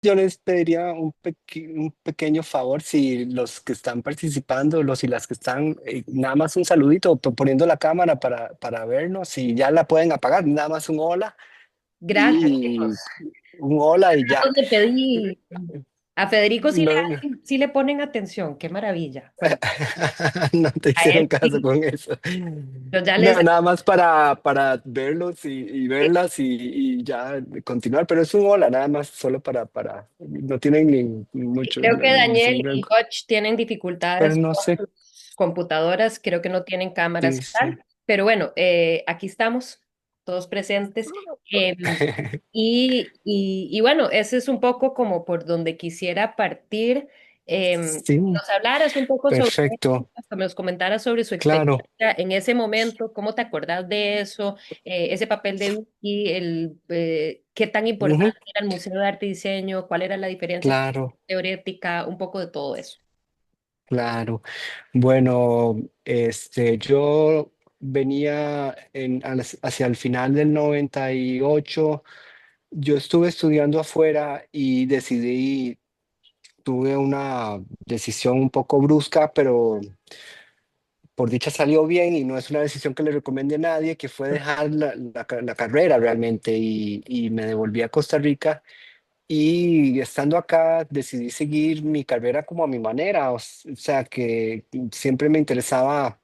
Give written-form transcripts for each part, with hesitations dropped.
yo les pediría un pequeño favor si los que están participando, los y las que están, nada más un saludito, poniendo la cámara para vernos, si ya la pueden apagar, nada más un hola Gracias, y chicos. un hola y ya. Te pedí. A Federico No, sí le ponen atención, qué maravilla. Bueno, no te a hicieron él caso sí. con eso. Yo ya les... No, nada más para verlos y verlas y ya continuar, pero es un hola, nada más solo no tienen ni mucho, Creo que Daniel seguro, y Hutch tienen pero dificultades no con sé, sus computadoras, creo que no tienen cámaras sí, y sí. tal, pero bueno, aquí estamos, todos presentes. Eh, y bueno, ese es un poco como por donde quisiera partir. Sí, Nos hablaras un poco sobre eso, perfecto, que nos comentaras sobre su claro, experiencia en ese momento, cómo te acordás de eso, ese papel de Vicky, qué tan importante ujú, era el Museo de Arte y Diseño, cuál era la diferencia claro, teorética, un poco de todo eso. claro. Bueno, yo venía hacia el final del 98. Yo estuve estudiando afuera y tuve una decisión un poco brusca, pero por dicha salió bien y no es una decisión que le recomiende a nadie, que fue dejar la carrera realmente y me devolví a Costa Rica y estando acá decidí seguir mi carrera como a mi manera, o sea que siempre me interesaba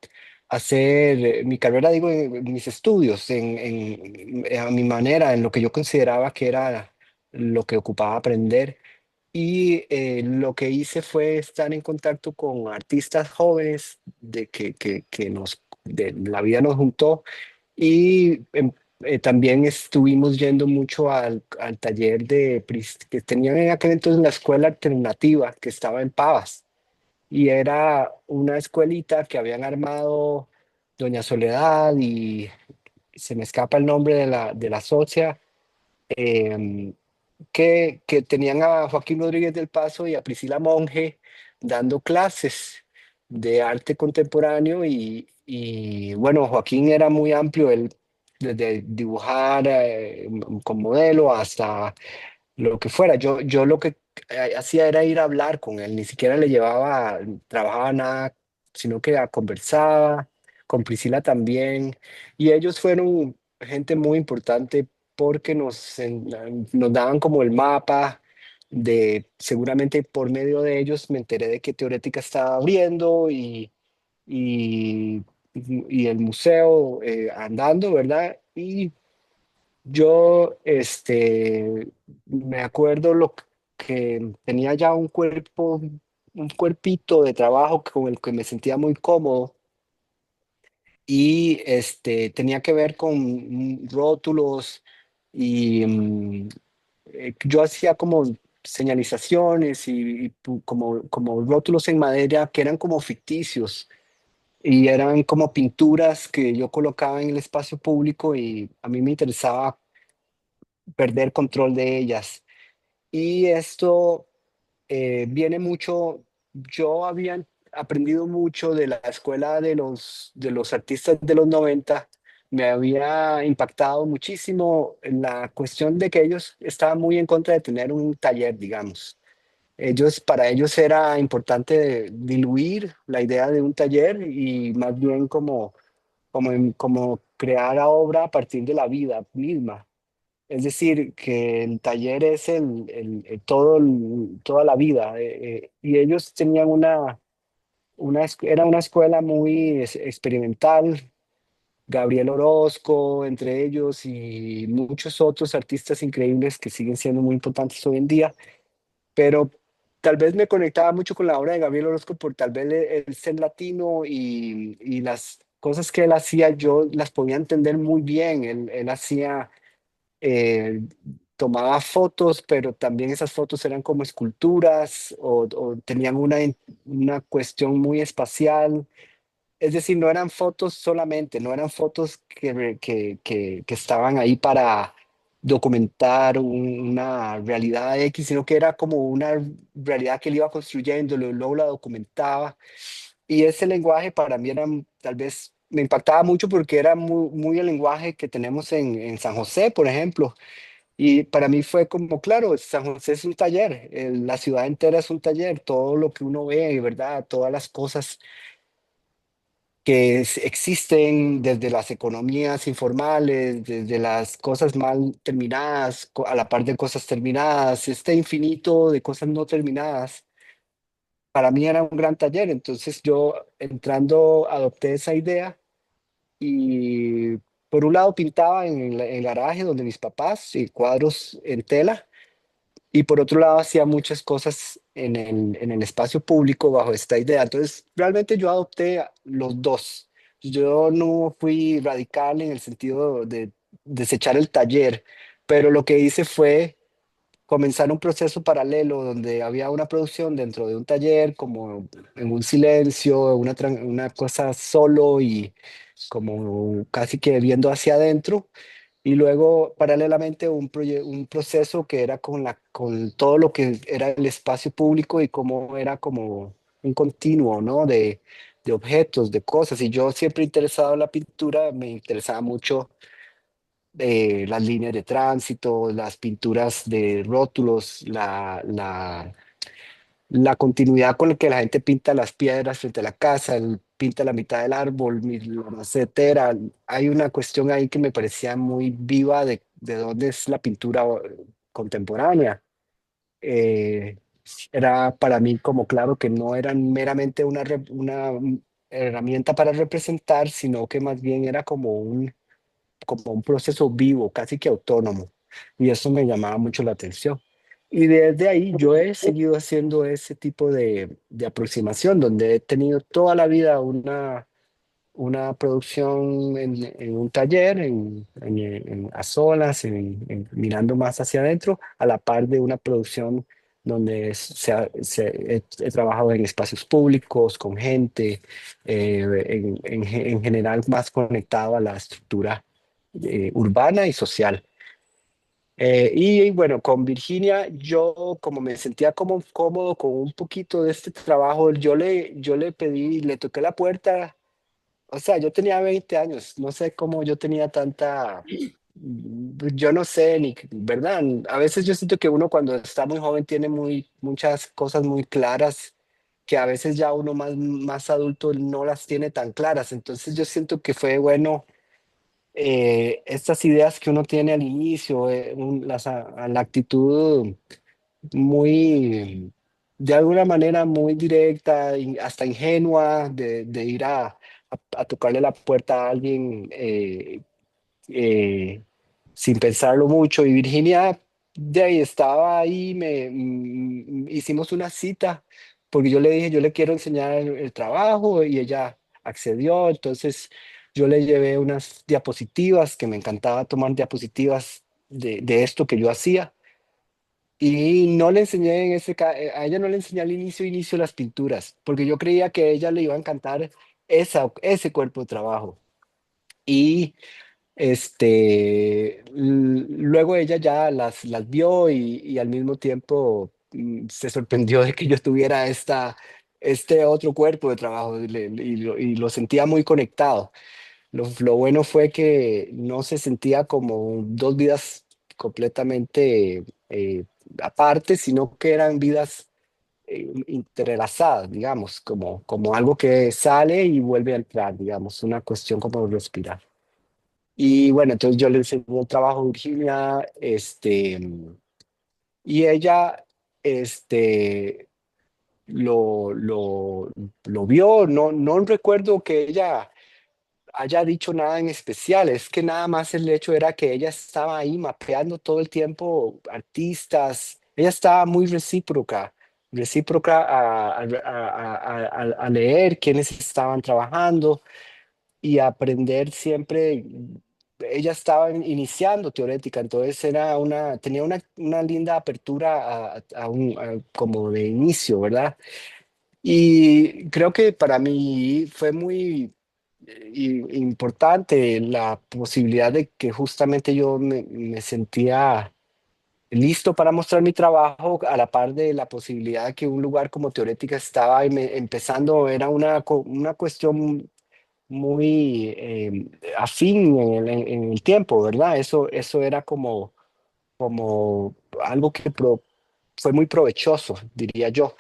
hacer mi carrera, digo, en mis estudios, a mi manera, en lo que yo consideraba que era lo que ocupaba aprender. Y lo que hice fue estar en contacto con artistas jóvenes de la vida nos juntó y también estuvimos yendo mucho al taller que tenían en aquel entonces la escuela alternativa que estaba en Pavas y era una escuelita que habían armado Doña Soledad y se me escapa el nombre de la socia. em, que tenían a Joaquín Rodríguez del Paso y a Priscila Monge dando clases de arte contemporáneo bueno, Joaquín era muy amplio, él desde dibujar con modelo hasta lo que fuera. Yo lo que hacía era ir a hablar con él, ni siquiera le llevaba, trabajaba nada, sino que conversaba, con Priscila también, y ellos fueron gente muy importante porque nos daban como el mapa seguramente por medio de ellos me enteré de que Teorética estaba abriendo y, y el museo andando, ¿verdad? Y yo, me acuerdo que tenía ya un cuerpito de trabajo con el que me sentía muy cómodo y tenía que ver con rótulos y yo hacía como señalizaciones como rótulos en madera que eran como ficticios y eran como pinturas que yo colocaba en el espacio público y a mí me interesaba perder control de ellas. Y esto viene mucho, yo había aprendido mucho de la escuela de los artistas de los 90, me había impactado muchísimo en la cuestión de que ellos estaban muy en contra de tener un taller, digamos. Para ellos era importante diluir la idea de un taller y más bien como crear obra a partir de la vida misma. Es decir, que el taller es toda la vida. Y ellos tenían era una escuela muy experimental. Gabriel Orozco, entre ellos, y muchos otros artistas increíbles que siguen siendo muy importantes hoy en día. Pero tal vez me conectaba mucho con la obra de Gabriel Orozco por tal vez el ser latino y las cosas que él hacía, yo las podía entender muy bien. Él hacía eh, tomaba fotos, pero también esas fotos eran como esculturas o tenían una cuestión muy espacial. Es decir, no eran fotos solamente, no eran fotos que estaban ahí para documentar una realidad X, sino que era como una realidad que él iba construyendo, luego la documentaba. Y ese lenguaje para mí era, tal vez, me impactaba mucho porque era muy el lenguaje que tenemos en San José, por ejemplo Y para mí fue como, claro, San José es un taller, la ciudad entera es un taller, todo lo que uno ve, ¿verdad? Todas las cosas que existen, desde las economías informales, desde las cosas mal terminadas, a la par de cosas terminadas, este infinito de cosas no terminadas, para mí era un gran taller. Entonces yo entrando adopté esa idea y por un lado pintaba en el garaje donde mis papás, y cuadros en tela. Y por otro lado, hacía muchas cosas en el espacio público bajo esta idea. Entonces, realmente yo adopté los dos. Yo no fui radical en el sentido de desechar el taller, pero lo que hice fue comenzar un proceso paralelo donde había una producción dentro de un taller, como en un silencio, una cosa solo y como casi que viendo hacia adentro. Y luego, paralelamente, un proceso que era con todo lo que era el espacio público y cómo era como un continuo, ¿no? De objetos, de cosas. Y yo siempre interesado en la pintura, me interesaba mucho las líneas de tránsito, las pinturas de rótulos, la continuidad con la que la gente pinta las piedras frente a la casa, pinta la mitad del árbol, la macetera. Hay una cuestión ahí que me parecía muy viva de dónde es la pintura contemporánea. Eh, Era para mí como claro que no eran meramente una herramienta para representar, sino que más bien era como un proceso vivo, casi que autónomo. Y eso me llamaba mucho la atención. Y desde ahí yo he seguido haciendo ese tipo de aproximación, donde he tenido toda la vida una producción en un taller, a solas, mirando más hacia adentro, a la par de una producción donde he trabajado en espacios públicos, con gente, en general más conectado a la estructura urbana y social. Y bueno, con Virginia, yo como me sentía como cómodo con un poquito de este trabajo, yo le pedí, le toqué la puerta. O sea, yo tenía 20 años, no sé cómo yo tenía yo no sé, ni, ¿verdad? A veces yo siento que uno cuando está muy joven tiene muchas cosas muy claras, que a veces ya uno más adulto no las tiene tan claras. Entonces yo siento que fue bueno, estas ideas que uno tiene al inicio, la actitud muy, de alguna manera muy directa, hasta ingenua, de ir a tocarle la puerta a alguien, eh, sin pensarlo mucho. Y Virginia de ahí estaba ahí, hicimos una cita, porque yo le dije, yo le quiero enseñar el trabajo y ella accedió. Entonces yo le llevé unas diapositivas, que me encantaba tomar diapositivas de esto que yo hacía. Y no le enseñé a ella no le enseñé al inicio las pinturas, porque yo creía que a ella le iba a encantar ese cuerpo de trabajo. Y luego ella ya las vio y al mismo tiempo se sorprendió de que yo tuviera este otro cuerpo de trabajo y lo sentía muy conectado. Lo bueno fue que no se sentía como dos vidas completamente aparte, sino que eran vidas entrelazadas, digamos, como algo que sale y vuelve a entrar, digamos, una cuestión como respirar. Y bueno, entonces yo le enseñé el trabajo a Virginia, y ella, este, lo vio. No recuerdo que ella haya dicho nada en especial, es que nada más el hecho era que ella estaba ahí mapeando todo el tiempo artistas. Ella estaba muy recíproca a leer quiénes estaban trabajando y a aprender siempre. Ella estaba iniciando teorética, entonces tenía una linda apertura como de inicio, ¿verdad? Y creo que para mí fue muy importante la posibilidad de que justamente yo me sentía listo para mostrar mi trabajo, a la par de la posibilidad de que un lugar como Teorética estaba empezando. Era una cuestión muy afín en el tiempo, ¿verdad? Eso era como como algo que fue muy provechoso, diría yo,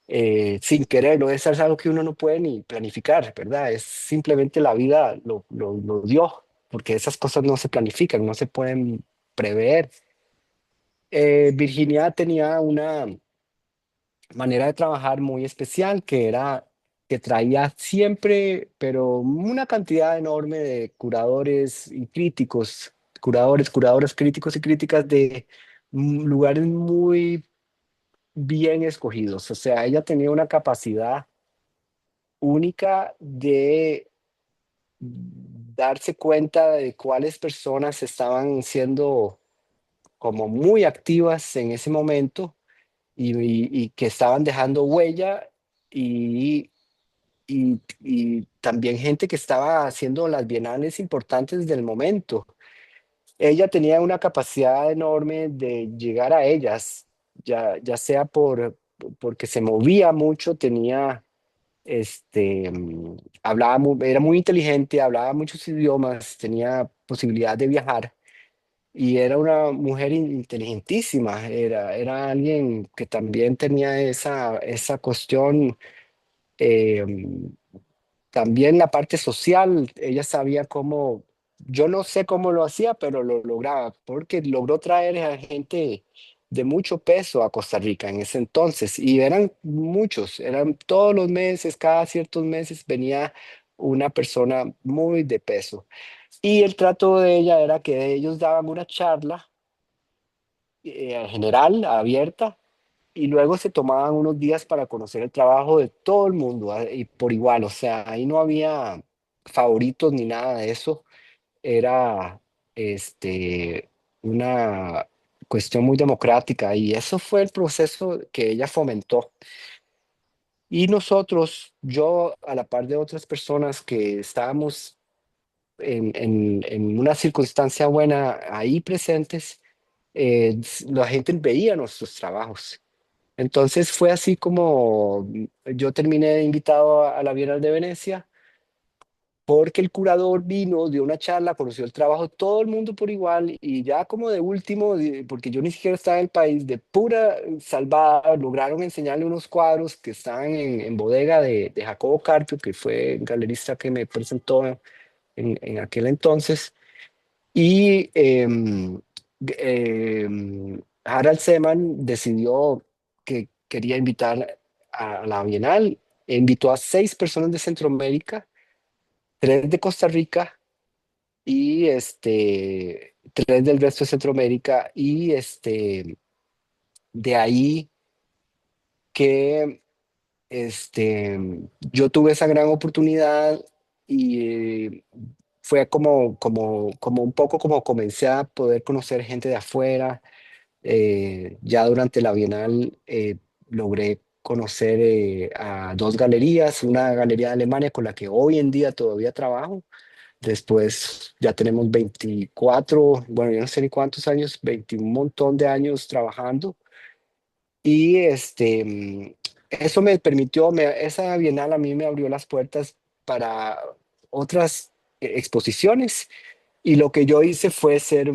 sin querer, no es algo que uno no puede ni planificar, ¿verdad? Es simplemente la vida lo dio, porque esas cosas no se planifican, no se pueden prever. Virginia tenía una manera de trabajar muy especial que era que traía siempre, pero una cantidad enorme de curadores y críticos, curadoras críticos y críticas de lugares muy bien escogidos. O sea, ella tenía una capacidad única de darse cuenta de cuáles personas estaban siendo como muy activas en ese momento y que estaban dejando huella y, y también gente que estaba haciendo las bienales importantes del momento. Ella tenía una capacidad enorme de llegar a ellas, ya sea porque se movía mucho, tenía, hablaba era muy inteligente, hablaba muchos idiomas, tenía posibilidad de viajar y era una mujer inteligentísima, era alguien que también tenía esa cuestión, eh, también la parte social, ella sabía cómo, yo no sé cómo lo hacía, pero lo lograba, porque logró traer a gente de mucho peso a Costa Rica en ese entonces, y eran muchos, eran todos los meses, cada ciertos meses venía una persona muy de peso. Y el trato de ella era que ellos daban una charla general, abierta, y luego se tomaban unos días para conocer el trabajo de todo el mundo, y por igual, o sea, ahí no había favoritos ni nada de eso, era este, una cuestión muy democrática y eso fue el proceso que ella fomentó. Y nosotros, yo a la par de otras personas que estábamos en una circunstancia buena ahí presentes, la gente veía nuestros trabajos. Entonces fue así como yo terminé invitado a la Bienal de Venecia, porque el curador vino, dio una charla, conoció el trabajo de todo el mundo por igual y ya como de último, porque yo ni siquiera estaba en el país, de pura salvada, lograron enseñarle unos cuadros que estaban en bodega de Jacobo Carpio, que fue el galerista que me presentó en aquel entonces. Y Harald Seman decidió que quería invitar a la Bienal, e invitó a 6 personas de Centroamérica, 3 de Costa Rica y 3 del resto de Centroamérica. Y de ahí que yo tuve esa gran oportunidad y fue como un poco como comencé a poder conocer gente de afuera. Ya durante la Bienal logré conocer a 2 galerías, una galería de Alemania con la que hoy en día todavía trabajo. Después ya tenemos 24, bueno, yo no sé ni cuántos años, 20, un montón de años trabajando. Y eso me permitió, esa Bienal a mí me abrió las puertas para otras exposiciones y lo que yo hice fue ser,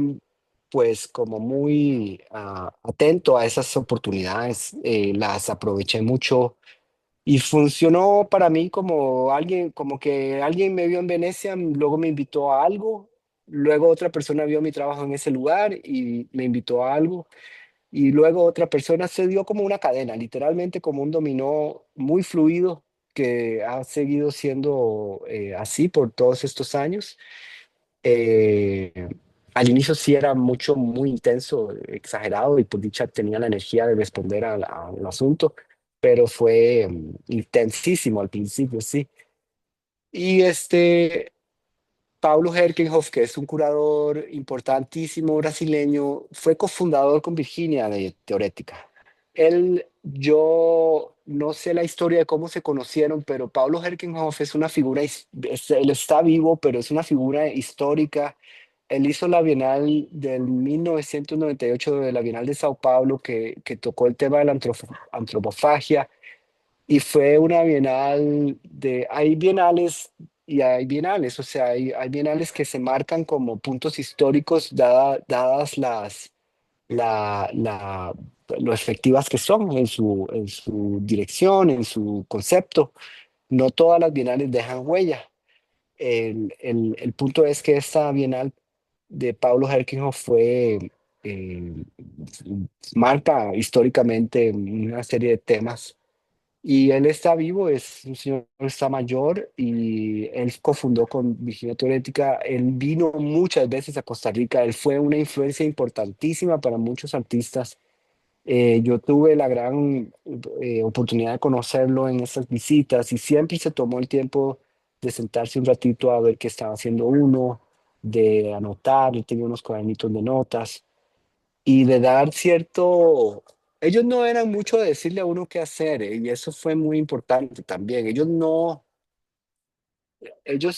pues, como muy atento a esas oportunidades, las aproveché mucho y funcionó para mí como alguien, como que alguien me vio en Venecia, luego me invitó a algo, luego otra persona vio mi trabajo en ese lugar y me invitó a algo, y luego otra persona se dio como una cadena, literalmente como un dominó muy fluido que ha seguido siendo así por todos estos años. Eh, Al inicio sí era mucho, muy intenso, exagerado y por dicha tenía la energía de responder al asunto, pero fue intensísimo al principio, sí. Y Paulo Herkenhoff, que es un curador importantísimo brasileño, fue cofundador con Virginia de Teorética. Yo no sé la historia de cómo se conocieron, pero Paulo Herkenhoff es una figura, él está vivo, pero es una figura histórica. Él hizo la Bienal del 1998, de la Bienal de Sao Paulo, que tocó el tema de la antropofagia y fue una bienal hay bienales y hay bienales, o sea, hay bienales que se marcan como puntos históricos dadas la, la, lo efectivas que son en su dirección, en su concepto. No todas las bienales dejan huella. El punto es que esta bienal de Pablo Herkenhoff fue, eh, marca históricamente una serie de temas. Y él está vivo, es un señor que está mayor y él cofundó con Virginia Teorética. Él vino muchas veces a Costa Rica, él fue una influencia importantísima para muchos artistas. Yo tuve la gran oportunidad de conocerlo en esas visitas y siempre se tomó el tiempo de sentarse un ratito a ver qué estaba haciendo uno, de anotar, él tenía unos cuadernitos de notas y de dar cierto... Ellos no eran mucho de decirle a uno qué hacer, y eso fue muy importante también. Ellos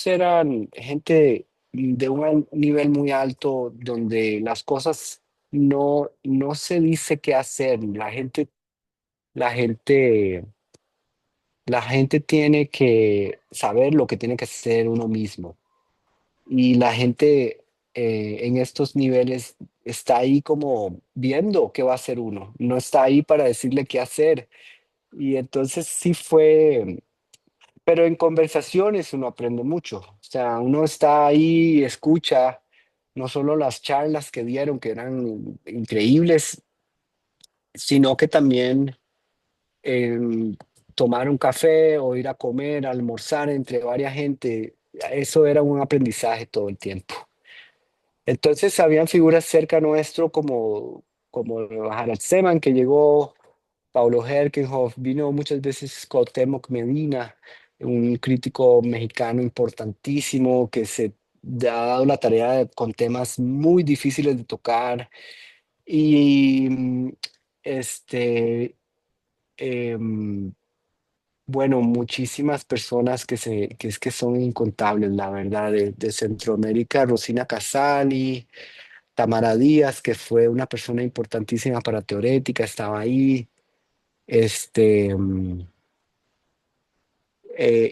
eran gente de un nivel muy alto donde las cosas no se dice qué hacer. La gente, la gente tiene que saber lo que tiene que hacer uno mismo. Y la gente en estos niveles está ahí como viendo qué va a hacer uno. No está ahí para decirle qué hacer. Y entonces sí fue, pero en conversaciones uno aprende mucho. O sea, uno está ahí, escucha no solo las charlas que dieron, que eran increíbles, sino que también em, tomar un café o ir a comer, almorzar entre varias gente, eso era un aprendizaje todo el tiempo. Entonces, habían figuras cerca nuestro como Harald Seman, que llegó, Paulo Herkenhoff, vino muchas veces Cuauhtémoc Medina, un crítico mexicano importantísimo que se ha dado la tarea con temas muy difíciles de tocar. Y este, em, bueno, muchísimas personas que es que son incontables, la verdad, de Centroamérica, Rosina Casali, Tamara Díaz, que fue una persona importantísima para Teorética, estaba ahí. Este,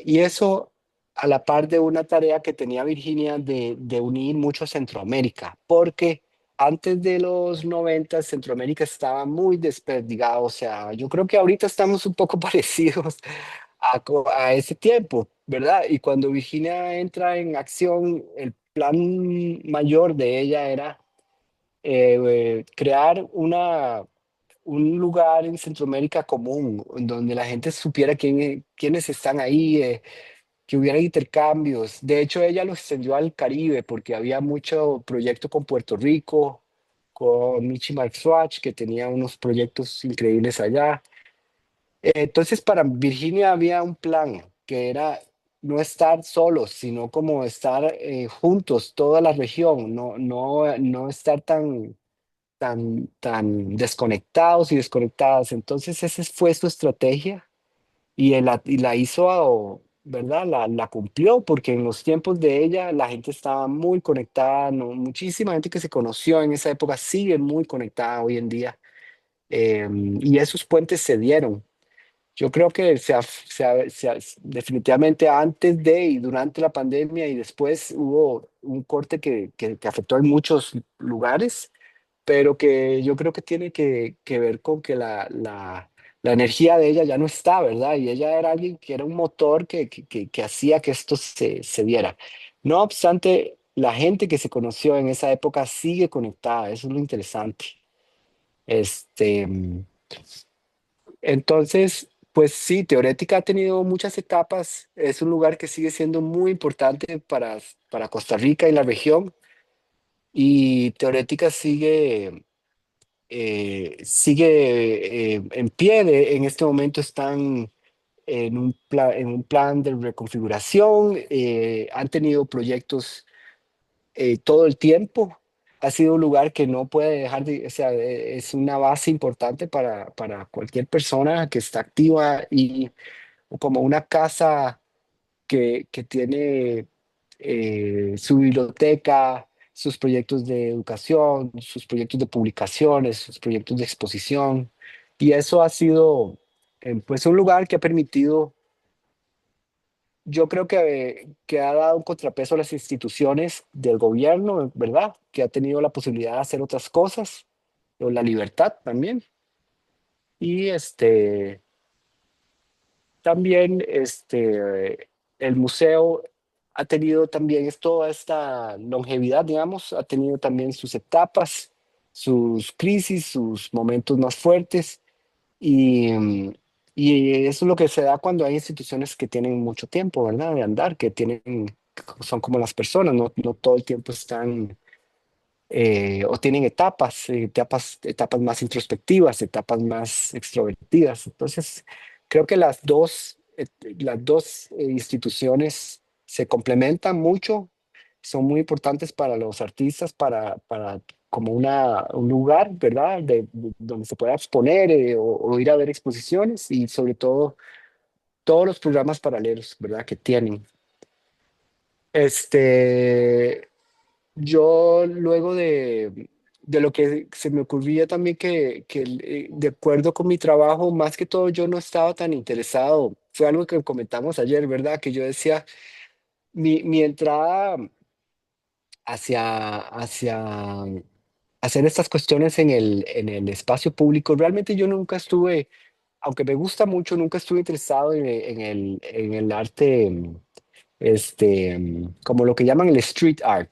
y eso a la par de una tarea que tenía Virginia de unir mucho a Centroamérica, porque antes de los 90 Centroamérica estaba muy desperdigado. O sea, yo creo que ahorita estamos un poco parecidos a ese tiempo, ¿verdad? Y cuando Virginia entra en acción, el plan mayor de ella era crear un lugar en Centroamérica común, en donde la gente supiera quiénes están ahí, que hubiera intercambios. De hecho, ella lo extendió al Caribe porque había mucho proyecto con Puerto Rico, con Michi Mark Swatch, que tenía unos proyectos increíbles allá. Entonces, para Virginia había un plan que era no estar solos, sino como estar juntos, toda la región, no estar tan desconectados y desconectadas. Entonces, esa fue su estrategia y la hizo, ¿verdad? La cumplió porque en los tiempos de ella la gente estaba muy conectada, ¿no? Muchísima gente que se conoció en esa época sigue muy conectada hoy en día. Y esos puentes se dieron. Yo creo que definitivamente antes de y durante la pandemia y después hubo un corte que afectó en muchos lugares, pero que yo creo que tiene que ver con que la energía de ella ya no está, ¿verdad? Y ella era alguien que era un motor que hacía que esto se diera. No obstante, la gente que se conoció en esa época sigue conectada, eso es lo interesante. Este, entonces, pues sí, Teorética ha tenido muchas etapas, es un lugar que sigue siendo muy importante para Costa Rica y la región, y Teorética sigue en pie. En este momento están en un plan de reconfiguración, han tenido proyectos todo el tiempo. Ha sido un lugar que no puede dejar de, o sea, es una base importante para cualquier persona que está activa y como una casa que tiene su biblioteca, sus proyectos de educación, sus proyectos de publicaciones, sus proyectos de exposición. Y eso ha sido pues un lugar que ha permitido, yo creo que ha dado un contrapeso a las instituciones del gobierno, ¿verdad? Que ha tenido la posibilidad de hacer otras cosas. o la libertad también. Y también el museo ha tenido también toda esta longevidad, digamos, ha tenido también sus etapas, sus crisis, sus momentos más fuertes. Y, y eso es lo que se da cuando hay instituciones que tienen mucho tiempo, ¿verdad? De andar, que tienen, son como las personas, no todo el tiempo están, o tienen etapas, etapas más introspectivas, etapas más extrovertidas. Entonces, creo que las dos instituciones se complementan mucho, son muy importantes para los artistas, para como un lugar, ¿verdad? Donde se pueda exponer o ir a ver exposiciones y sobre todo todos los programas paralelos, ¿verdad? Que tienen. Este, yo luego de lo que se me ocurría también de acuerdo con mi trabajo, más que todo yo no estaba tan interesado, fue algo que comentamos ayer, ¿verdad? Que yo decía, mi entrada hacia hacer estas cuestiones en el espacio público, realmente yo nunca estuve, aunque me gusta mucho, nunca estuve interesado en el arte como lo que llaman el street art,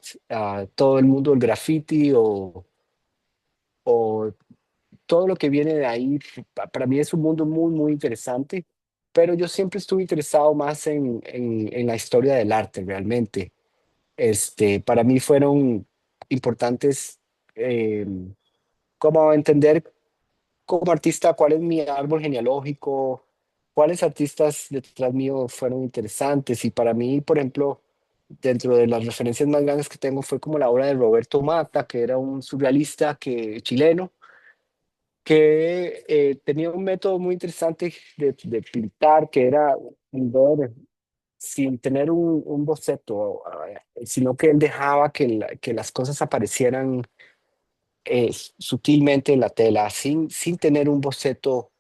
todo el mundo del graffiti o todo lo que viene de ahí, para mí es un mundo muy, muy interesante, pero yo siempre estuve interesado más en la historia del arte, realmente. Para mí fueron importantes eh, como entender como artista cuál es mi árbol genealógico, cuáles artistas detrás mío fueron interesantes. Y para mí, por ejemplo, dentro de las referencias más grandes que tengo fue como la obra de Roberto Mata, que era un surrealista chileno, que tenía un método muy interesante de pintar, que era ver sin tener un boceto, sino que él dejaba que las cosas aparecieran sutilmente en la tela, sin tener un boceto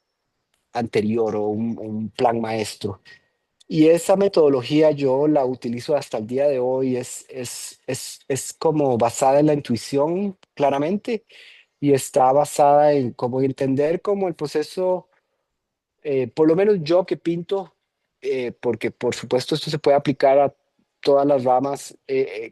anterior o un plan maestro. Y esa metodología yo la utilizo hasta el día de hoy, es como basada en la intuición, claramente, y está basada en cómo entender cómo el proceso por lo menos yo que pinto, porque por supuesto esto se puede aplicar a todas las ramas,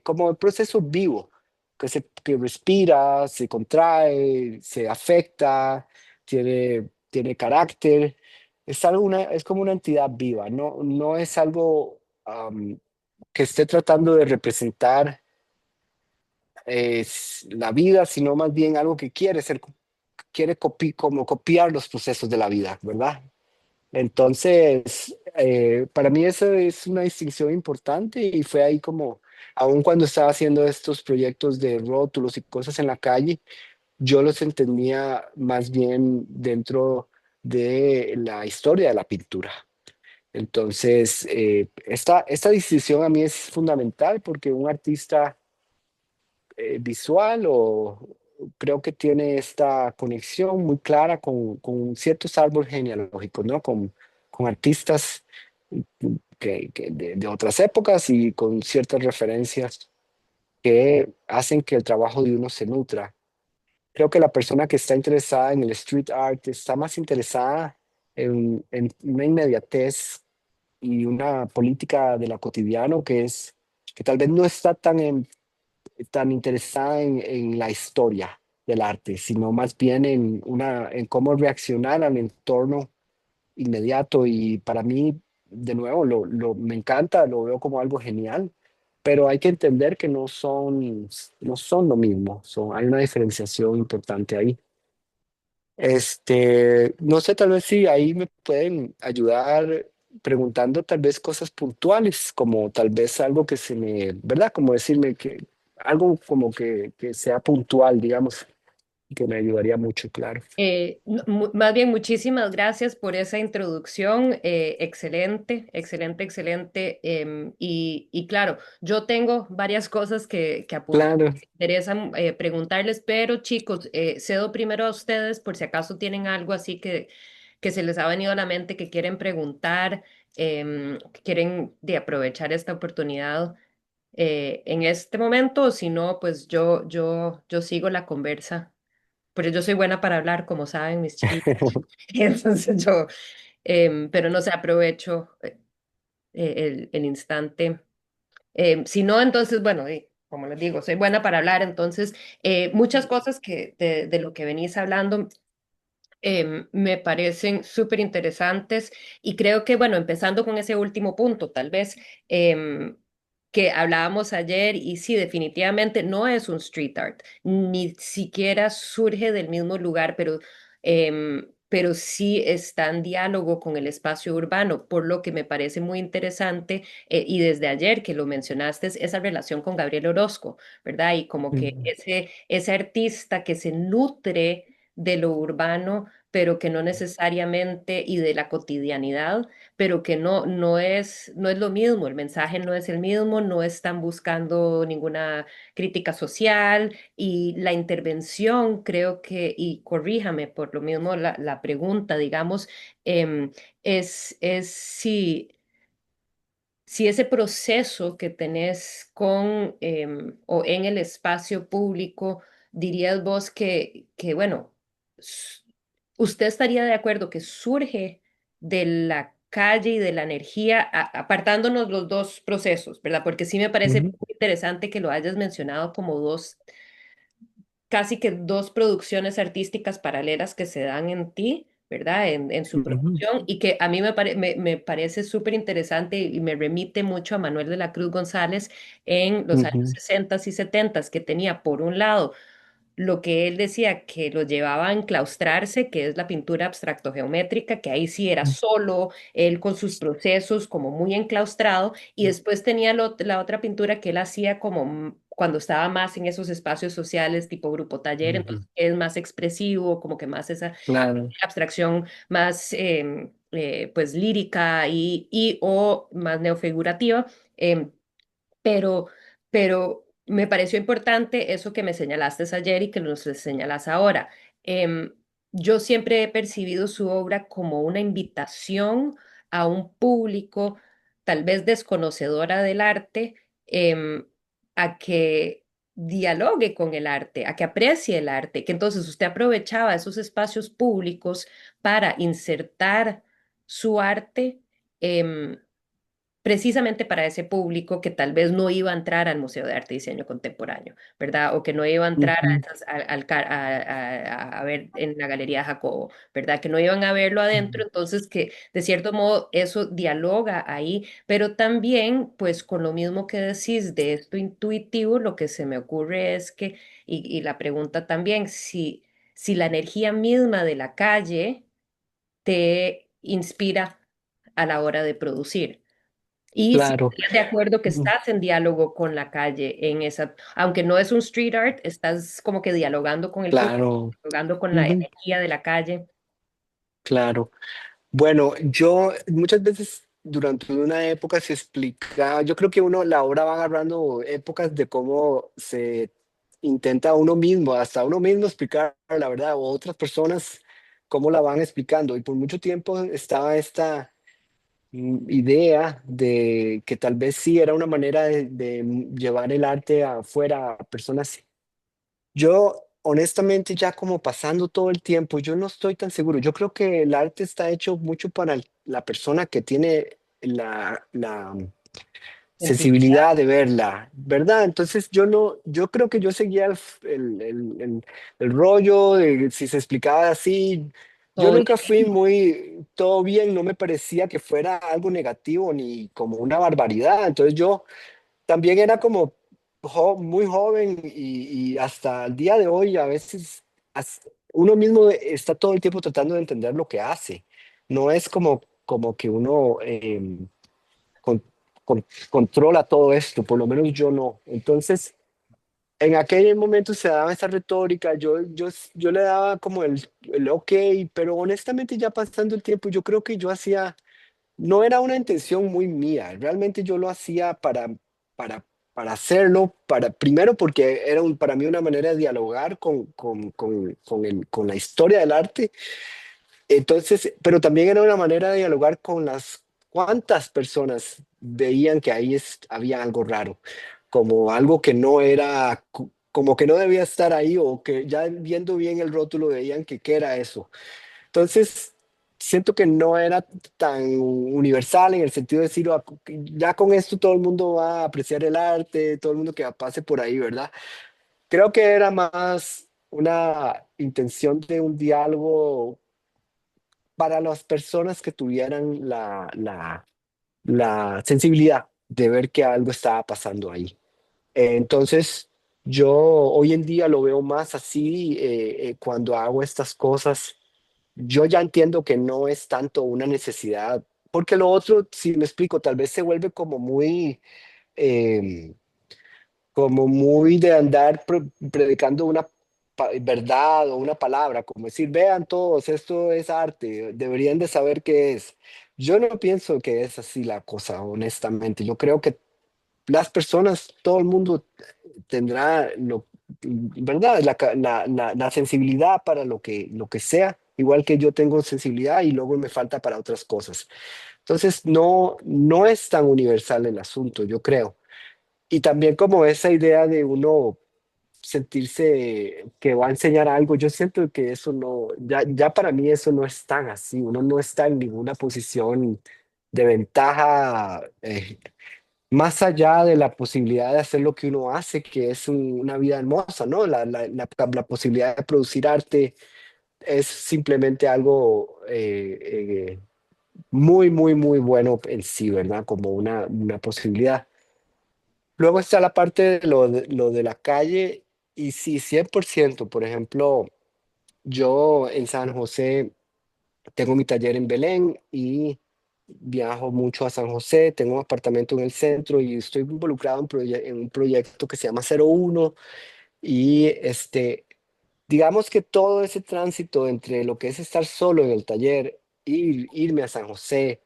como el proceso vivo, que respira, se contrae, se afecta, tiene carácter, es como una entidad viva, no es algo que esté tratando de representar la vida, sino más bien algo que quiere ser, como copiar los procesos de la vida, ¿verdad? Entonces, para mí eso es una distinción importante y fue ahí como, aun cuando estaba haciendo estos proyectos de rótulos y cosas en la calle, yo los entendía más bien dentro de la historia de la pintura. Entonces, esta distinción a mí es fundamental porque un artista visual o creo que tiene esta conexión muy clara con ciertos árboles genealógicos, ¿no? Con artistas de otras épocas y con ciertas referencias que hacen que el trabajo de uno se nutra. Creo que la persona que está interesada en el street art está más interesada en una inmediatez y una política de lo cotidiano que tal vez no está tan interesada en la historia del arte, sino más bien en cómo reaccionar al entorno inmediato. Y para mí, de nuevo, me encanta, lo veo como algo genial, pero hay que entender que no son lo mismo, hay una diferenciación importante ahí. No sé, tal vez si ahí me pueden ayudar preguntando tal vez cosas puntuales, como tal vez algo que ¿verdad? Como decirme que algo como que sea puntual, digamos, que me ayudaría mucho, claro. Más bien, muchísimas gracias por esa introducción. Excelente, excelente, excelente. Y claro, yo tengo varias cosas que apuntar. Claro, Me interesan preguntarles, pero chicos, cedo primero a ustedes por si acaso tienen algo así que se les ha venido a la mente que quieren preguntar, que quieren de aprovechar esta oportunidad en este momento, o si no, pues yo sigo la conversa. pero yo soy buena para hablar, como saben mis chiquillos. Entonces yo, pero no sé, aprovecho el instante. Si no, entonces, bueno, como les digo, soy buena para hablar, entonces muchas cosas que de lo que venís hablando me parecen súper interesantes y creo que, bueno, empezando con ese último punto, tal vez que hablábamos ayer y sí, definitivamente no es un street art, ni siquiera surge del mismo lugar, pero sí está en diálogo con el espacio urbano, por lo que me parece muy interesante y desde ayer que lo mencionaste, es esa relación con Gabriel Orozco, ¿verdad? Y como que Mm, ese artista que se nutre de lo urbano, pero que no necesariamente, y de la cotidianidad, pero que no es lo mismo, el mensaje no es el mismo, no están buscando ninguna crítica social y la intervención, creo que, y corríjame por lo mismo la pregunta, digamos, em, es si ese proceso que tenés con o en el espacio público, dirías vos que bueno, s- usted estaría de acuerdo que surge de la calle y de la energía, apartándonos los dos procesos, ¿verdad? Porque sí me parece ujú, muy interesante que lo hayas mencionado como dos casi que dos producciones artísticas paralelas que se dan en ti, ¿verdad? En su ujú, producción y que a mí me parece súper interesante y me remite mucho a Manuel de la Cruz González en los años ujú, 60 y 70, que tenía por un lado lo que él decía que lo llevaba a enclaustrarse, que es la pintura abstracto geométrica, que ahí sí era solo él con sus procesos como muy enclaustrado, y después tenía la otra pintura que él hacía como cuando estaba más en esos espacios sociales tipo grupo taller, ujú. entonces es más expresivo, como que más esa Claro, abstracción más pues lírica y o más neofigurativa. em, pero, pero me pareció importante eso que me señalaste ayer y que nos señalas ahora. Em, yo siempre he percibido su obra como una invitación a un público tal vez desconocedora del arte, a que dialogue con el arte, a que aprecie el arte, que entonces usted aprovechaba esos espacios públicos para insertar su arte. em, Precisamente para ese público que tal vez no iba a entrar al Museo de Arte y Diseño Contemporáneo, ¿verdad? O que no iba a entrar a, ujú, esas- a ver en la Galería Jacobo, ¿verdad? Que no iban a verlo adentro, ujú. entonces que de cierto modo eso dialoga ahí, pero también pues con lo mismo que decís de esto intuitivo, lo que se me ocurre es que, y la pregunta también, si la energía misma de la calle te inspira a la hora de producir. Y si Claro, estás de acuerdo que mm, estás en diálogo con la calle en esa, aunque no es un street art, estás como que dialogando con el público, claro, dialogando con la ujú, energía de la calle. claro. Bueno, yo muchas veces durante una época se explicaba, yo creo que uno, la obra va agarrando épocas de cómo se intenta uno mismo, hasta uno mismo explicar la verdad, o otras personas cómo la van explicando. Y por mucho tiempo estaba esta idea de que tal vez sí era una manera de llevar el arte afuera a personas. Yo, honestamente, ya como pasando todo el tiempo, yo no estoy tan seguro. Yo creo que el arte está hecho mucho para la persona que tiene la Sensibilidad, sensibilidad de verla, ¿verdad? Entonces yo no, yo creo que yo seguía el rollo de si se explicaba así. Yo todo nunca fui muy todo bien, no me parecía que fuera algo negativo ni como una barbaridad. Entonces yo también era como muy joven y hasta el día de hoy a veces uno mismo está todo el tiempo tratando de entender lo que hace. No es como que uno con- controla todo esto, por lo menos yo no. Entonces, en aquel momento se daba esa retórica, yo le daba como el ok, pero honestamente ya pasando el tiempo, yo creo que yo hacía no era una intención muy mía, realmente yo lo hacía para, para hacerlo, primero porque era para mí una manera de dialogar con la historia del arte, entonces, pero también era una manera de dialogar con las cuantas personas veían que ahí había algo raro, como algo que no era como que no debía estar ahí o que ya viendo bien el rótulo veían que qué era eso. Entonces, siento que no era tan universal en el sentido de decir, "Ah, ya con esto todo el mundo va a apreciar el arte, todo el mundo que pase por ahí, ¿verdad?" Creo que era más una intención de un diálogo para las personas que tuvieran la sensibilidad de ver que algo estaba pasando ahí. Entonces, yo hoy en día lo veo más así cuando hago estas cosas. Yo ya entiendo que no es tanto una necesidad, porque lo otro, si me explico, tal vez se vuelve eh, como muy de andar predicando una verdad o una palabra, como decir, vean todos, esto es arte, deberían de saber qué es. Yo no pienso que es así la cosa, honestamente. Yo creo que las personas, todo el mundo tendrá ¿verdad? La sensibilidad para lo que sea, igual que yo tengo sensibilidad y luego me falta para otras cosas. Entonces, no es tan universal el asunto, yo creo. Y también como esa idea de uno sentirse que va a enseñar algo, yo siento que eso no, ya para mí eso no es tan así, uno no está en ninguna posición de ventaja más allá de la posibilidad de hacer lo que uno hace, que es una vida hermosa, ¿no? La posibilidad de producir arte es simplemente algo muy, muy, muy bueno en sí, ¿verdad? Como una posibilidad. Luego está la parte de lo de la calle y sí, 100%. Por ejemplo, yo en San José tengo mi taller en Belén y viajo mucho a San José, tengo un apartamento en el centro y estoy involucrado en un proyecto que se llama 01 y digamos que todo ese tránsito entre lo que es estar solo en el taller y irme a San José,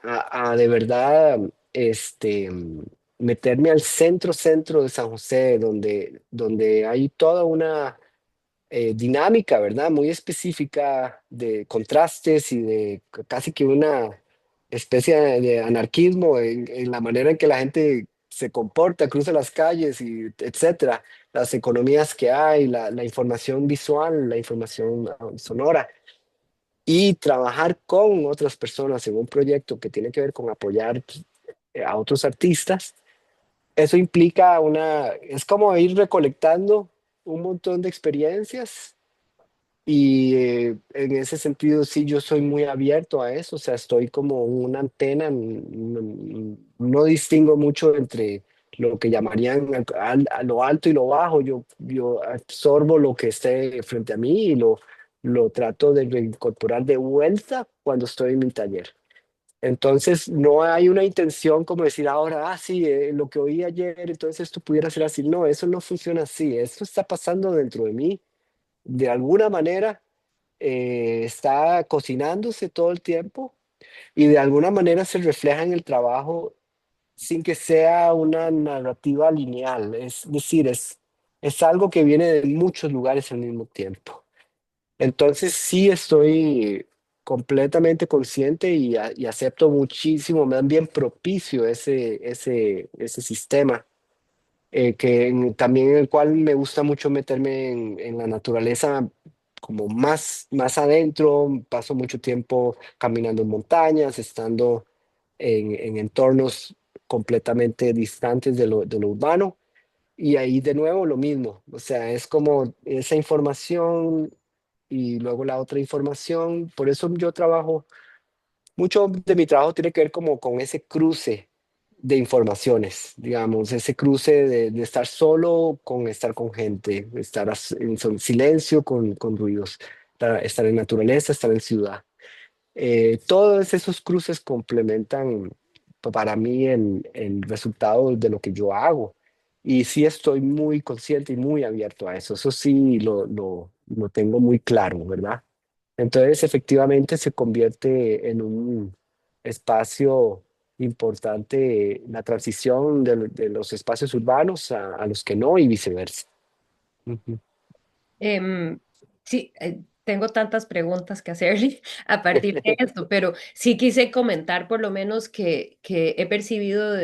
a de verdad meterme al centro de San José, donde hay toda una dinámica, ¿verdad? Muy específica de contrastes y de casi que una especie de anarquismo en la manera en que la gente se comporta, cruza las calles y etcétera, las economías que hay, la información visual, la información sonora y trabajar con otras personas en un proyecto que tiene que ver con apoyar a otros artistas. Eso implica es como ir recolectando un montón de experiencias y en ese sentido, sí, yo soy muy abierto a eso, o sea, estoy como una antena, no distingo mucho entre lo que llamarían a lo alto y lo bajo, yo absorbo lo que esté frente a mí y lo trato de reincorporar de vuelta cuando estoy en mi taller. Entonces, no hay una intención como decir ahora, sí, lo que oí ayer, entonces esto pudiera ser así. No, eso no funciona así, esto está pasando dentro de mí de alguna manera está cocinándose todo el tiempo y de alguna manera se refleja en el trabajo sin que sea una narrativa lineal. Es decir, es algo que viene de muchos lugares al mismo tiempo. Entonces sí estoy completamente consciente y acepto muchísimo, me dan bien propicio ese sistema también en el cual me gusta mucho meterme en la naturaleza como más adentro, paso mucho tiempo caminando en montañas, estando en entornos completamente distantes de lo urbano y ahí de nuevo lo mismo, o sea, es como esa información y luego la otra información, por eso yo trabajo mucho de mi trabajo tiene que ver como con ese cruce de informaciones, digamos, ese cruce de estar solo con estar con gente, estar en silencio con ruidos, estar en naturaleza, estar en ciudad. Todos esos cruces complementan para mí el resultado de lo que yo hago. Y sí estoy muy consciente y muy abierto a eso. Eso sí lo tengo muy claro, ¿verdad? Entonces, efectivamente, se convierte en un espacio importante la transición de los espacios urbanos a los que no y viceversa. Ujú. Em, sí, tengo tantas preguntas que hacerle a partir de esto, pero sí quise comentar por lo menos que he percibido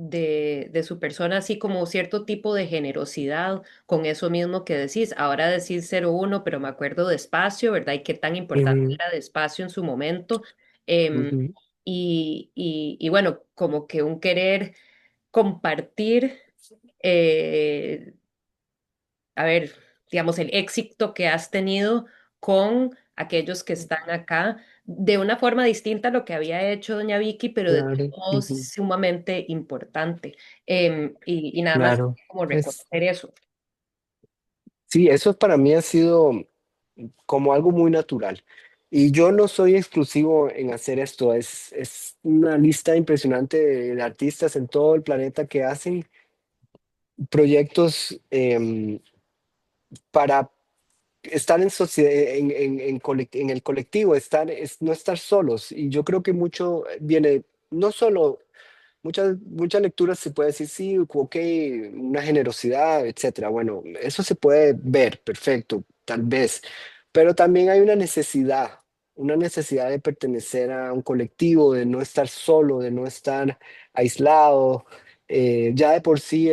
de su persona, así como cierto tipo de generosidad con eso mismo que decís. Ahora decís 01, pero me acuerdo de espacio, ¿verdad? Y qué tan importante Ujú, era de espacio en su momento. Em, ujú. y bueno, como que un querer compartir, eh, a ver, digamos, el éxito que has tenido con aquellos que están acá, de una forma distinta a lo que había hecho doña Vicky, pero de todos Claro, modos ujú, sumamente importante. Y nada más claro. como Es, reconocer eso. sí, eso para mí ha sido como algo muy natural. Y yo no soy exclusivo en hacer esto, es una lista impresionante de artistas en todo el planeta que hacen proyectos para estar en sociedad, en el colectivo, no estar solos. Y yo creo que mucho viene, no solo muchas lecturas se puede decir, sí, ok, una generosidad, etcétera. Bueno, eso se puede ver, perfecto, tal vez, pero también hay una necesidad de pertenecer a un colectivo, de no estar solo, de no estar aislado. Ya de por sí,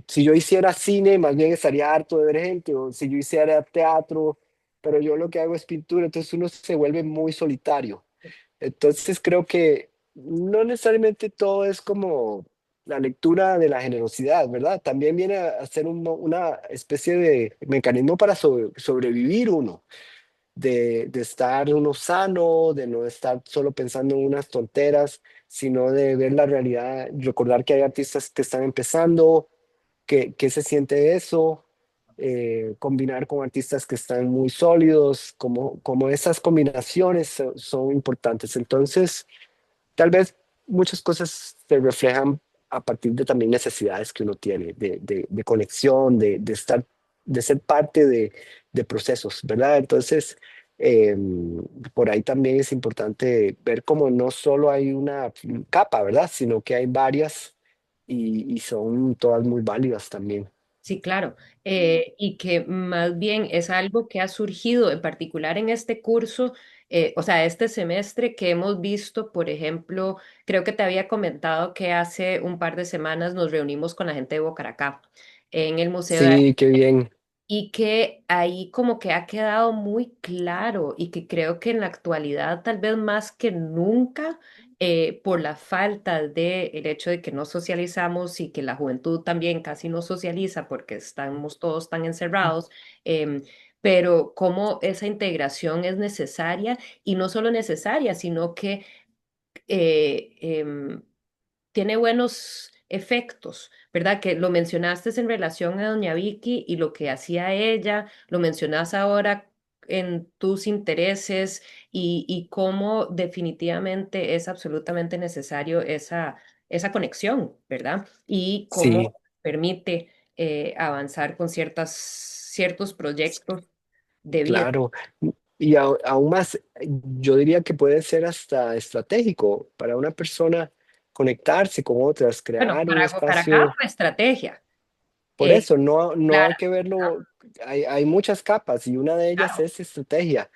si yo hiciera cine, más bien estaría harto de ver gente, o si yo hiciera teatro, pero yo lo que hago es pintura, entonces uno se vuelve muy solitario. Entonces creo que no necesariamente todo es como la lectura de la generosidad, ¿verdad? También viene a ser una especie de mecanismo para sobrevivir uno, de estar uno sano, de no estar solo pensando en unas tonteras, sino de ver la realidad, recordar que hay artistas que están empezando, que se siente eso, combinar con artistas que están muy sólidos, como esas combinaciones son importantes. Entonces, tal vez muchas cosas se reflejan a partir de también necesidades que uno tiene de conexión, de estar, de ser parte de procesos, ¿verdad? Entonces, eh, por ahí también es importante ver cómo no solo hay una capa, ¿verdad? Sino que hay varias y son todas muy válidas también. Sí, claro. Y que más bien es algo que ha surgido en particular en este curso, o sea, este semestre que hemos visto, por ejemplo, creo que te había comentado que hace un par de semanas nos reunimos con la gente de Bocaracá en el Museo de Sí, qué bien. y que ahí como que ha quedado muy claro y que creo que en la actualidad tal vez más que nunca por la falta de el hecho de que no socializamos y que la juventud también casi no socializa porque estamos todos tan encerrados, em, pero cómo esa integración es necesaria y no solo necesaria, sino que eh, em, tiene buenos efectos, ¿verdad? Que lo mencionaste en relación a doña Vicky y lo que hacía ella, lo mencionas ahora en tus intereses y cómo definitivamente es absolutamente necesario esa conexión, ¿verdad? Y cómo Sí, permite avanzar con ciertos proyectos de vida. claro. Y aún más, yo diría que puede ser hasta estratégico para una persona conectarse con otras, Bueno, crear un para cada espacio. estrategia. Por Eh, eso, no Clara, hay que ¿verdad? verlo, hay muchas capas y una de ellas Claro, es estrategia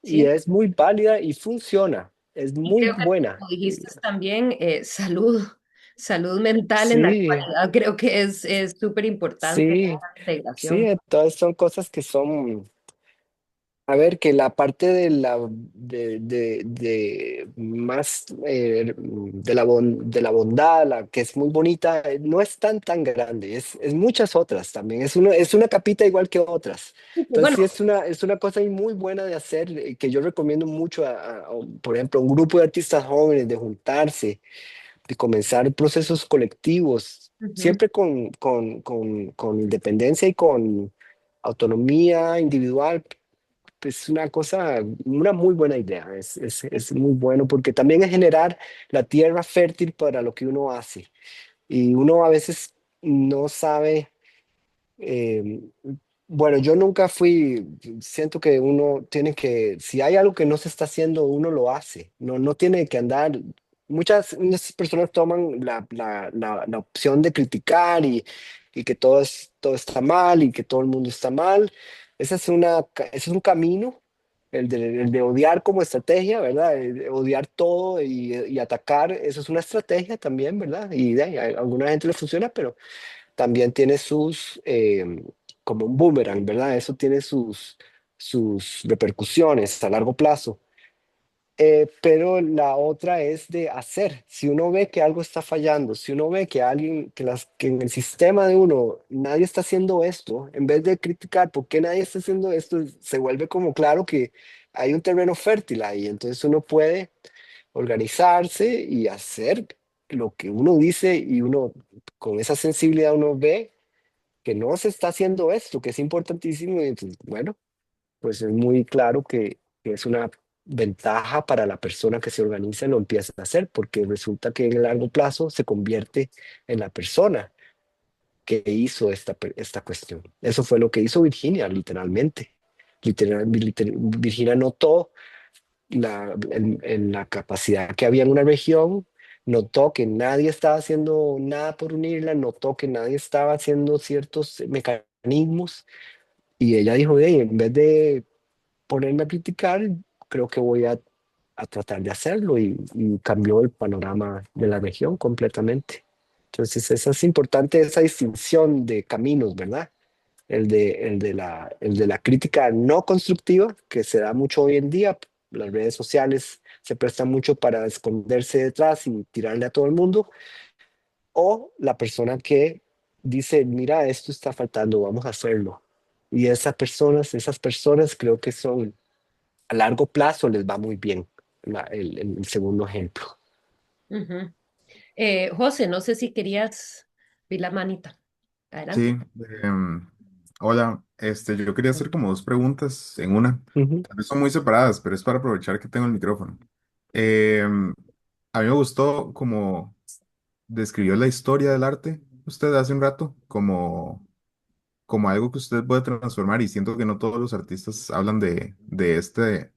y sí. es muy válida y funciona, es Y muy creo que, buena. como dijiste también, salud mental en la Sí, actualidad, creo que es súper importante sí, esa sí, integración. todas son cosas que son. A ver, que la parte de más de la bondad, que es muy bonita, no es tan grande, es muchas otras también, es una capita igual que otras. Y que, Entonces bueno, sí es una cosa ahí muy buena de hacer, que yo recomiendo mucho por ejemplo, a un grupo de artistas jóvenes de juntarse, de comenzar procesos colectivos, ujú, siempre con independencia y con autonomía individual, es una cosa, una muy buena idea, es muy bueno porque también es generar la tierra fértil para lo que uno hace. Y uno a veces no sabe, eh, bueno, yo nunca siento que uno tiene que, si hay algo que no se está haciendo, uno lo hace, no tiene que andar. Muchas personas toman la opción de criticar y que todo está mal y que todo el mundo está mal. Ese es un camino, el de odiar como estrategia, ¿verdad? De odiar todo y atacar, eso es una estrategia también, ¿verdad? Y a alguna gente le funciona, pero también tiene sus, como un boomerang, ¿verdad? Eso tiene sus repercusiones a largo plazo. Pero la otra es de hacer. Si uno ve que algo está fallando, si uno ve que alguien, que en el sistema de uno nadie está haciendo esto, en vez de criticar por qué nadie está haciendo esto, se vuelve como claro que hay un terreno fértil ahí. Entonces uno puede organizarse y hacer lo que uno dice y uno con esa sensibilidad uno ve que no se está haciendo esto, que es importantísimo. Y entonces, bueno, pues es muy claro que es una ventaja para la persona que se organiza y lo empieza a hacer, porque resulta que en el largo plazo se convierte en la persona que hizo esta cuestión. Eso fue lo que hizo Virginia, literalmente. Virginia notó en la capacidad que había en una región, notó que nadie estaba haciendo nada por unirla, notó que nadie estaba haciendo ciertos mecanismos, y ella dijo, "Hey, en vez de ponerme a criticar, creo que voy a tratar de hacerlo", y cambió el panorama de la región completamente. Entonces, esa es importante, esa distinción de caminos, ¿verdad? El de la crítica no constructiva, que se da mucho hoy en día. Las redes sociales se prestan mucho para esconderse detrás y tirarle a todo el mundo. O la persona que dice, mira, esto está faltando, vamos a hacerlo. Y esas personas creo que son a largo plazo les va muy bien. El segundo ejemplo. Ujú. José, no sé si querías, vi la manita. Sí, Adelante. em, hola, yo quería hacer como dos preguntas en una. Ujú. Tal vez son muy separadas, pero es para aprovechar que tengo el micrófono. Em, a mí me gustó como describió la historia del arte usted hace un rato, como algo que usted puede transformar y siento que no todos los artistas hablan de este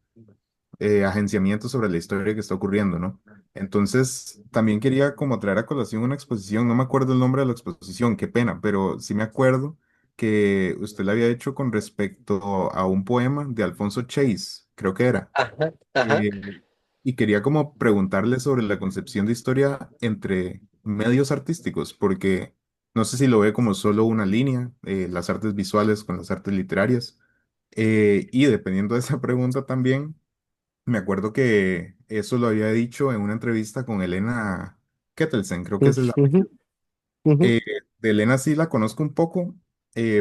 agenciamiento sobre la historia que está ocurriendo, ¿no? Entonces, también quería como traer a colación una exposición, no me acuerdo el nombre de la exposición, qué pena, pero sí me acuerdo que usted la había hecho con respecto a un poema de Alfonso Chase, creo que era. Ajá, ajá. Eh, y quería como preguntarle sobre la concepción de historia entre medios artísticos, porque no sé si lo ve como solo una línea, las artes visuales con las artes literarias. Y dependiendo de esa pregunta también, me acuerdo que eso lo había dicho en una entrevista con Elena Kettelsen, creo que es el Ujú, ujú, eh, de Elena sí la conozco un poco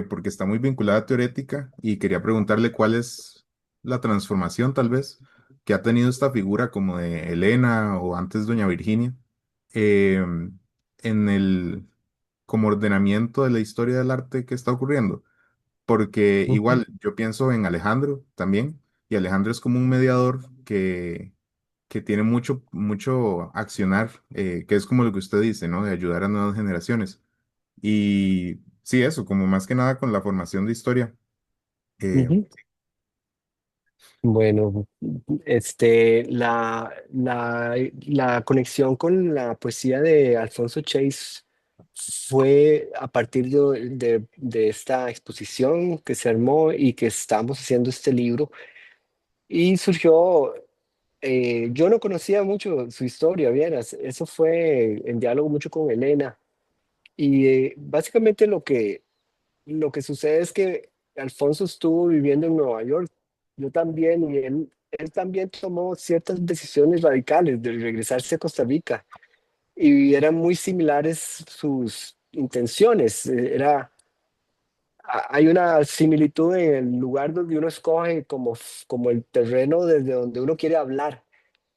porque está muy vinculada a teorética y quería preguntarle cuál es la transformación tal vez que ha tenido esta figura como de Elena o antes Doña Virginia eh, en el como ordenamiento de la historia del arte que está ocurriendo. Porque ujú, igual yo pienso en Alejandro también y Alejandro es como un mediador que tiene mucho, mucho accionar, que es como lo que usted dice, ¿no? De ayudar a nuevas generaciones. Y sí, eso, como más que nada con la formación de historia. Eh, ujú. Bueno, la conexión con la poesía de Alfonso Chase fue a partir de esta exposición que se armó y que estamos haciendo este libro. Y surgió, yo no conocía mucho su historia, vieras, eso fue en diálogo mucho con Elena. Y básicamente lo que sucede es que Alfonso estuvo viviendo en Nueva York, yo también, y él también tomó ciertas decisiones radicales de regresarse a Costa Rica, y eran muy similares sus intenciones. Hay una similitud en el lugar donde uno escoge como el terreno desde donde uno quiere hablar.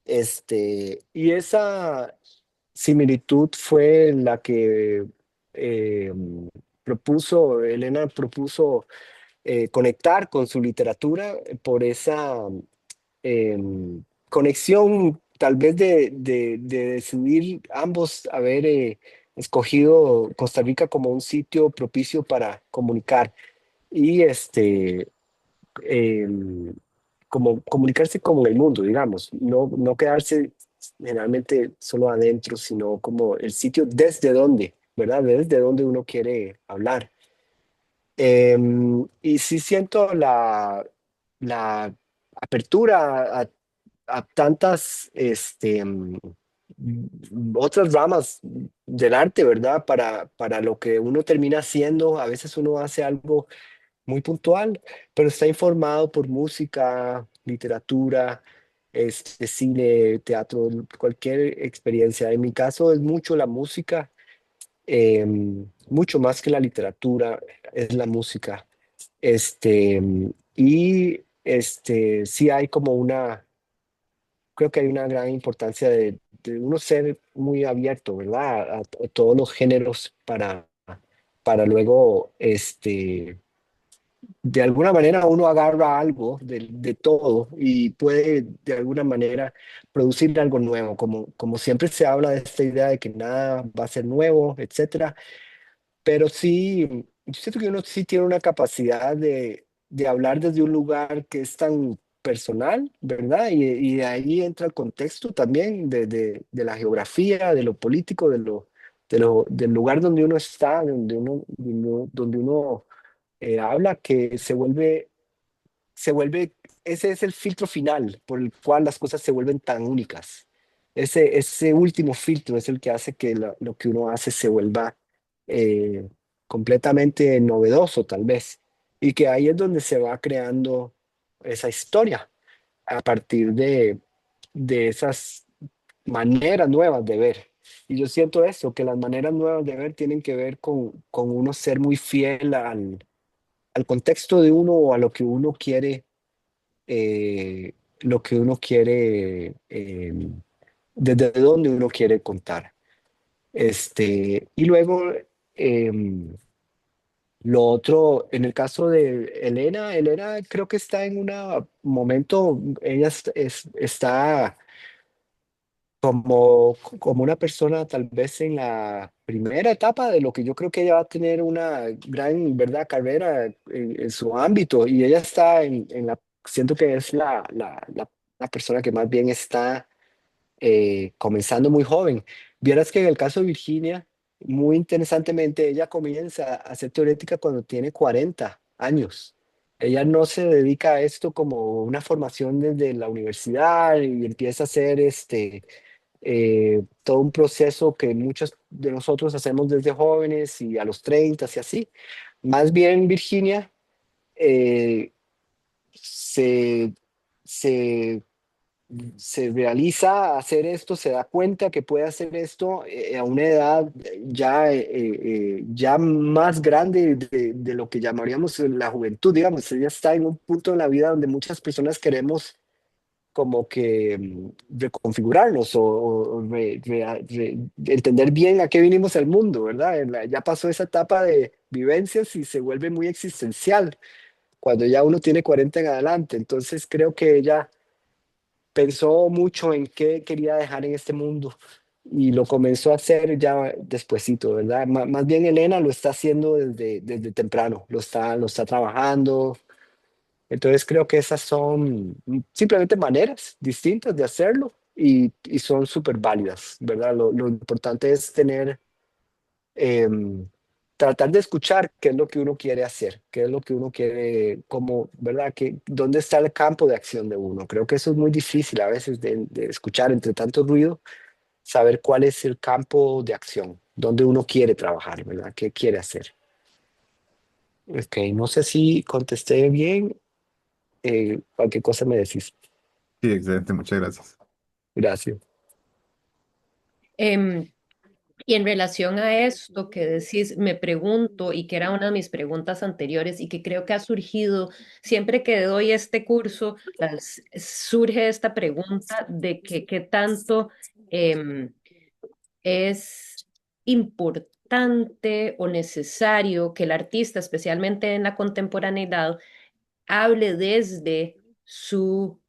Y esa similitud fue la que eh, Elena propuso conectar con su literatura por esa eh, conexión, tal vez de decidir ambos haber escogido Costa Rica como un sitio propicio para comunicar y eh, como comunicarse con el mundo, digamos, no quedarse generalmente solo adentro, sino como el sitio desde donde, ¿verdad? Desde donde uno quiere hablar. Y sí siento la apertura a tantas otras ramas del arte, ¿verdad? Para lo que uno termina haciendo. A veces uno hace algo muy puntual, pero está informado por música, literatura, cine, teatro, cualquier experiencia. En mi caso es mucho la música, mucho más que la literatura, es la música. Este, sí hay como creo que hay una gran importancia de uno ser muy abierto, ¿verdad? A todos los géneros para luego, de alguna manera uno agarra algo de todo y puede de alguna manera producir algo nuevo, como siempre se habla de esta idea de que nada va a ser nuevo, etcétera, pero sí, yo siento que uno sí tiene una capacidad de hablar desde un lugar que es tan personal, ¿verdad? Y de ahí entra el contexto también de la geografía, de lo político, del lugar donde uno está, donde uno habla, que se vuelve, ese es el filtro final por el cual las cosas se vuelven tan únicas. Ese último filtro es el que hace que lo que uno hace se vuelva eh, completamente novedoso, tal vez. Y que ahí es donde se va creando esa historia, a partir de esas maneras nuevas de ver. Y yo siento eso, que las maneras nuevas de ver tienen que ver con uno ser muy fiel al contexto de uno o a lo que uno quiere, desde donde uno quiere contar. Y luego, em, lo otro, en el caso de Elena creo que está en un momento, ella está como una persona tal vez en la primera etapa de lo que yo creo que ella va a tener una gran, ¿verdad?, carrera en su ámbito y ella está siento que es la persona que más bien está comenzando muy joven. Vieras que en el caso de Virginia, muy interesantemente, ella comienza a ser teorética cuando tiene 40 años. Ella no se dedica a esto como una formación desde la universidad y empieza a hacer todo un proceso que muchos de nosotros hacemos desde jóvenes y a los 30 y así. Más bien Virginia eh, se, se, se realiza hacer esto, se da cuenta que puede hacer esto a una edad ya más grande de lo que llamaríamos la juventud, digamos. Ella está en un punto en la vida donde muchas personas queremos como que reconfigurarnos o entender bien a qué vinimos al mundo, ¿verdad? Ya pasó esa etapa de vivencias y se vuelve muy existencial cuando ya uno tiene 40 en adelante. Entonces creo que ella pensó mucho en qué quería dejar en este mundo y lo comenzó a hacer ya despuesito, ¿verdad? Más bien Elena lo está haciendo desde temprano, lo está trabajando, entonces creo que esas son simplemente maneras distintas de hacerlo y son súper válidas, ¿verdad? Lo importante es em, tratar de escuchar qué es lo que uno quiere hacer, qué es lo que uno quiere, como, ¿verdad? ¿Dónde está el campo de acción de uno? Creo que eso es muy difícil a veces de escuchar entre tanto ruido, saber cuál es el campo de acción, dónde uno quiere trabajar, ¿verdad? ¿Qué quiere hacer? Ok, no sé si contesté bien, cualquier cosa me decís. Sí, excelente, muchas gracias. Gracias. Em, y en relación a esto que decís, me pregunto, y que era una de mis preguntas anteriores, y que creo que ha surgido siempre que doy este curso, surge esta pregunta de que qué tanto es importante o necesario que el artista, especialmente en la contemporaneidad, hable desde su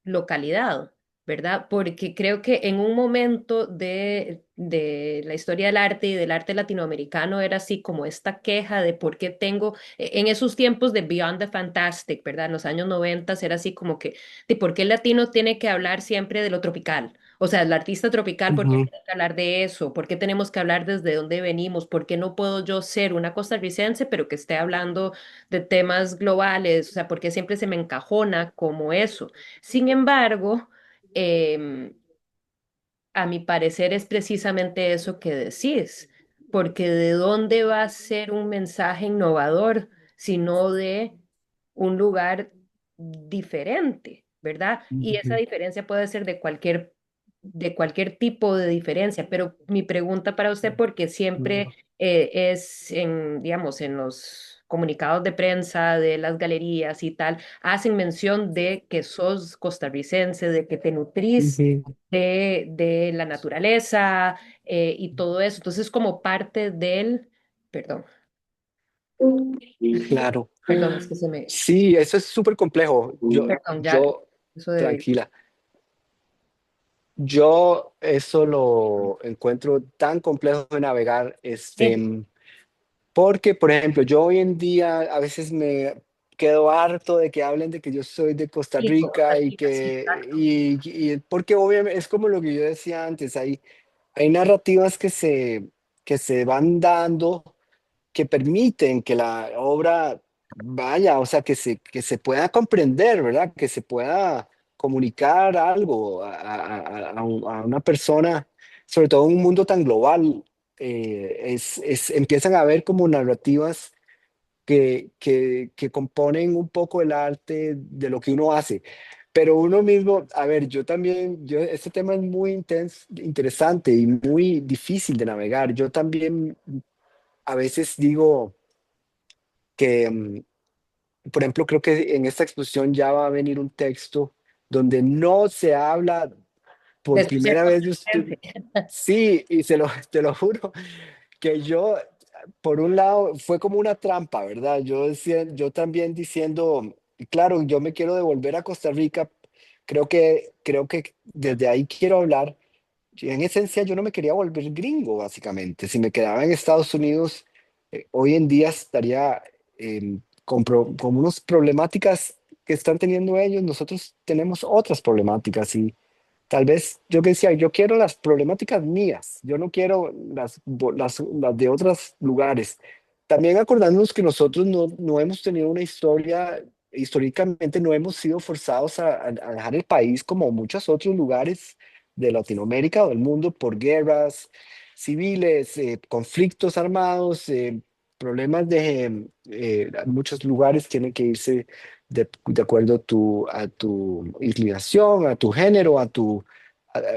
localidad, ¿verdad? Porque creo que en un momento de la historia del arte y del arte latinoamericano era así como esta queja de por qué tengo, en esos tiempos de Beyond the Fantastic, ¿verdad? En los años 90 era así como que, de por qué el latino tiene que hablar siempre de lo tropical. O sea, el artista tropical, ¿por qué Ujú, tenemos que hablar de eso? ¿Por qué tenemos que hablar desde dónde venimos? ¿Por qué no puedo yo ser una costarricense, pero que esté hablando de temas globales? O sea, ¿por qué siempre se me encajona como eso? Sin embargo, em, a mi parecer es precisamente eso que decís, porque ¿de dónde va a ser un mensaje innovador sino de un lugar diferente, ¿verdad? Y esa ujú, diferencia puede ser de cualquier tipo de diferencia, pero mi pregunta para usted, porque siempre ujú, es en, digamos, en los comunicados de prensa de las galerías y tal, hacen mención de que sos costarricense, de que te nutrís ujú. de la naturaleza y todo eso. Entonces, como parte del, perdón, Claro. perdón, es que se me, Sí, eso es súper complejo. perdón, ya, eso de, Tranquila. Yo eso lo encuentro tan complejo de navegar, sí, porque, por ejemplo, yo hoy en día a veces me quedo harto de que hablen de que yo soy de Costa sí, Costa Rica y Rica, sí, que, exacto. porque obviamente es como lo que yo decía antes, hay narrativas que se van dando que permiten que la obra vaya, o sea, que se pueda comprender, ¿verdad? Que se pueda comunicar algo a una persona, sobre todo en un mundo tan global. Empiezan a ver como narrativas que componen un poco el arte de lo que uno hace. Pero uno mismo, a ver, yo también, este tema es muy interesante y muy difícil de navegar. Yo también a veces digo que, por ejemplo, creo que en esta exposición ya va a venir un texto donde no se habla por De ser primera vez de usted. costarricense. Sí, y te lo juro, que yo, por un lado, fue como una trampa, ¿verdad? Yo también diciendo, claro, yo me quiero devolver a Costa Rica, creo que desde ahí quiero hablar. En esencia, yo no me quería volver gringo, básicamente. Si me quedaba en Estados Unidos, hoy en día estaría con unas problemáticas que están teniendo ellos. Nosotros tenemos otras problemáticas y tal vez yo que decía, yo quiero las problemáticas mías, yo no quiero las de otros lugares. También acordándonos que nosotros no hemos tenido una historia, históricamente no hemos sido forzados a dejar el país como muchos otros lugares de Latinoamérica o del mundo por guerras civiles, conflictos armados, problemas muchos lugares tienen que irse de acuerdo a tu inclinación, a tu género, a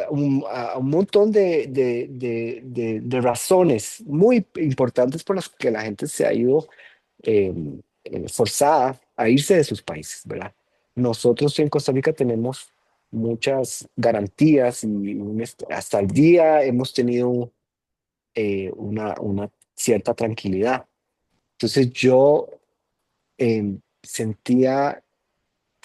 un montón de razones muy importantes por las que la gente se ha ido eh, forzada a irse de sus países, ¿verdad? Nosotros en Costa Rica tenemos muchas garantías y hasta el día hemos tenido una cierta tranquilidad. Entonces yo sentía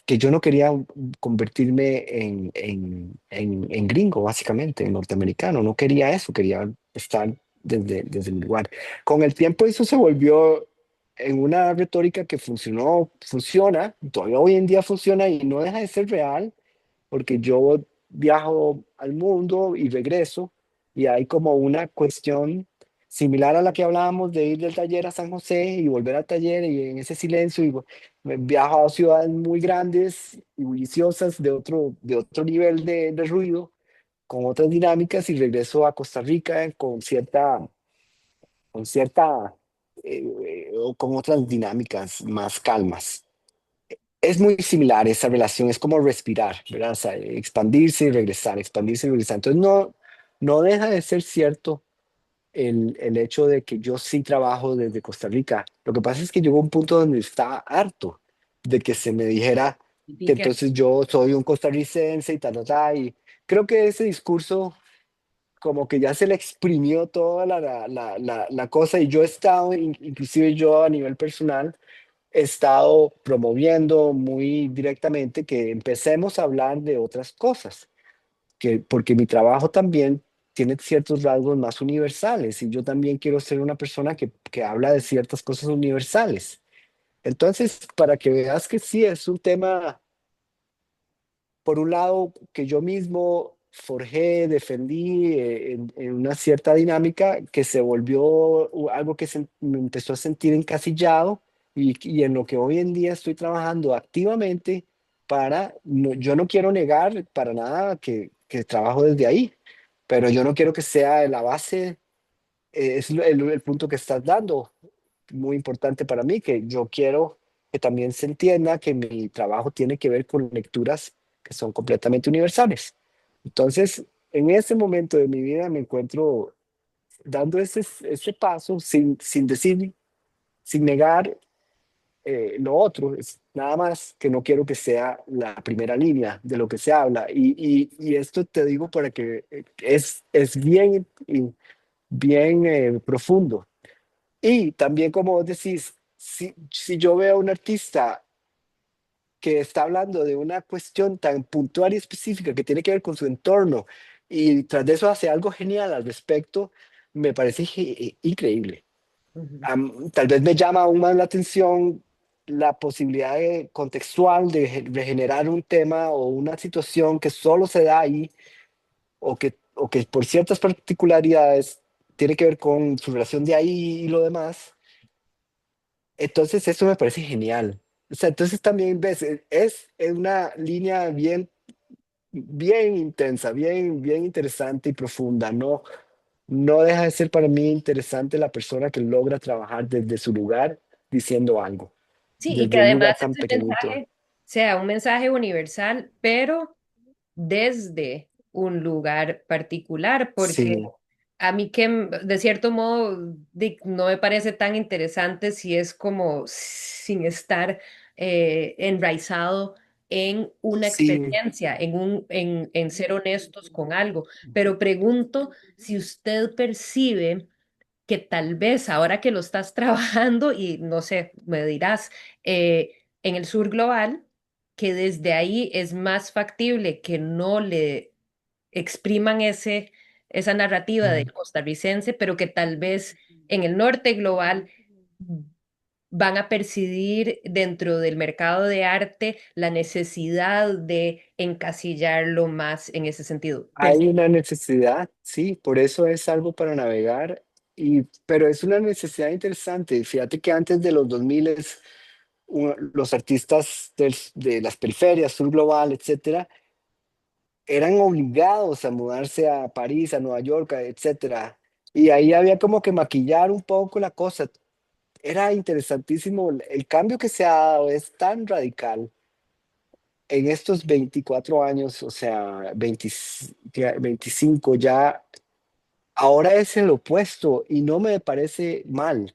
que yo no quería convertirme en gringo, básicamente, en norteamericano. No quería eso, quería estar desde mi lugar. Con el tiempo eso se volvió en una retórica que funciona, todavía hoy en día funciona y no deja de ser real, porque yo viajo al mundo y regreso y hay como una cuestión similar a la que hablábamos de ir del taller a San José y volver al taller y en ese silencio y viajo a ciudades muy grandes y bulliciosas de otro nivel de ruido, con otras dinámicas y regreso a Costa Rica con cierta, o con otras dinámicas más calmas. Es muy similar esa relación, es como respirar, ¿verdad? O sea, expandirse y regresar, expandirse y regresar. Entonces no deja de ser cierto el hecho de que yo sí trabajo desde Costa Rica. Lo que pasa es que llegó un punto donde estaba harto de que se me dijera que Pique. entonces yo soy un costarricense y tal, tal, tal. Y creo que ese discurso como que ya se le exprimió toda la cosa y yo he estado, inclusive yo a nivel personal, he estado promoviendo muy directamente que empecemos a hablar de otras cosas, porque mi trabajo también tiene ciertos rasgos más universales y yo también quiero ser una persona que habla de ciertas cosas universales. Entonces, para que veas que sí es un tema, por un lado, que yo mismo forjé, defendí en una cierta dinámica que se volvió algo que me empezó a sentir encasillado y en lo que hoy en día estoy trabajando activamente para, yo no quiero negar para nada que trabajo desde ahí, pero yo no quiero que sea la base, es el punto que estás dando, muy importante para mí, que yo quiero que también se entienda que mi trabajo tiene que ver con lecturas que son completamente universales. Entonces, en ese momento de mi vida me encuentro dando ese paso sin decir, sin negar lo otro, es nada más que no quiero que sea la primera línea de lo que se habla. Y esto te digo para que es bien, bien profundo. Y también, como vos decís, si yo veo a un artista que está hablando de una cuestión tan puntual y específica que tiene que ver con su entorno y tras de eso hace algo genial al respecto, me parece increíble. Ujú. Tal vez me llama aún más la atención la posibilidad contextual de regenerar un tema o una situación que solo se da ahí o que por ciertas particularidades tiene que ver con su relación de ahí y lo demás. Entonces eso me parece genial. O sea, entonces también ves, es una línea bien, bien intensa, bien, bien interesante y profunda. No, no deja de ser para mí interesante la persona que logra trabajar desde su lugar diciendo algo, Sí, y que desde un además lugar tan ese pequeñito. mensaje sea un mensaje universal, pero desde un lugar particular, porque Sí, a mí que de cierto modo no me parece tan interesante si es como sin estar enraizado en una sí, experiencia, en ser honestos con algo. Pero pregunto si usted percibe que tal vez ahora que lo estás trabajando, y no sé, me dirás, en el sur global, que desde ahí es más factible que no le expriman esa narrativa del costarricense, pero que tal vez en el norte global van a percibir dentro del mercado de arte la necesidad de encasillarlo más en ese sentido. hay una necesidad, sí, por eso es algo para navegar, pero es una necesidad interesante. Fíjate que antes de los 2000 los artistas de las periferias, sur global, etcétera, eran obligados a mudarse a París, a Nueva York, etcétera. Y ahí había como que maquillar un poco la cosa. Era interesantísimo. El cambio que se ha dado es tan radical en estos 24 años, o sea, 25 ya. Ahora es el opuesto y no me parece mal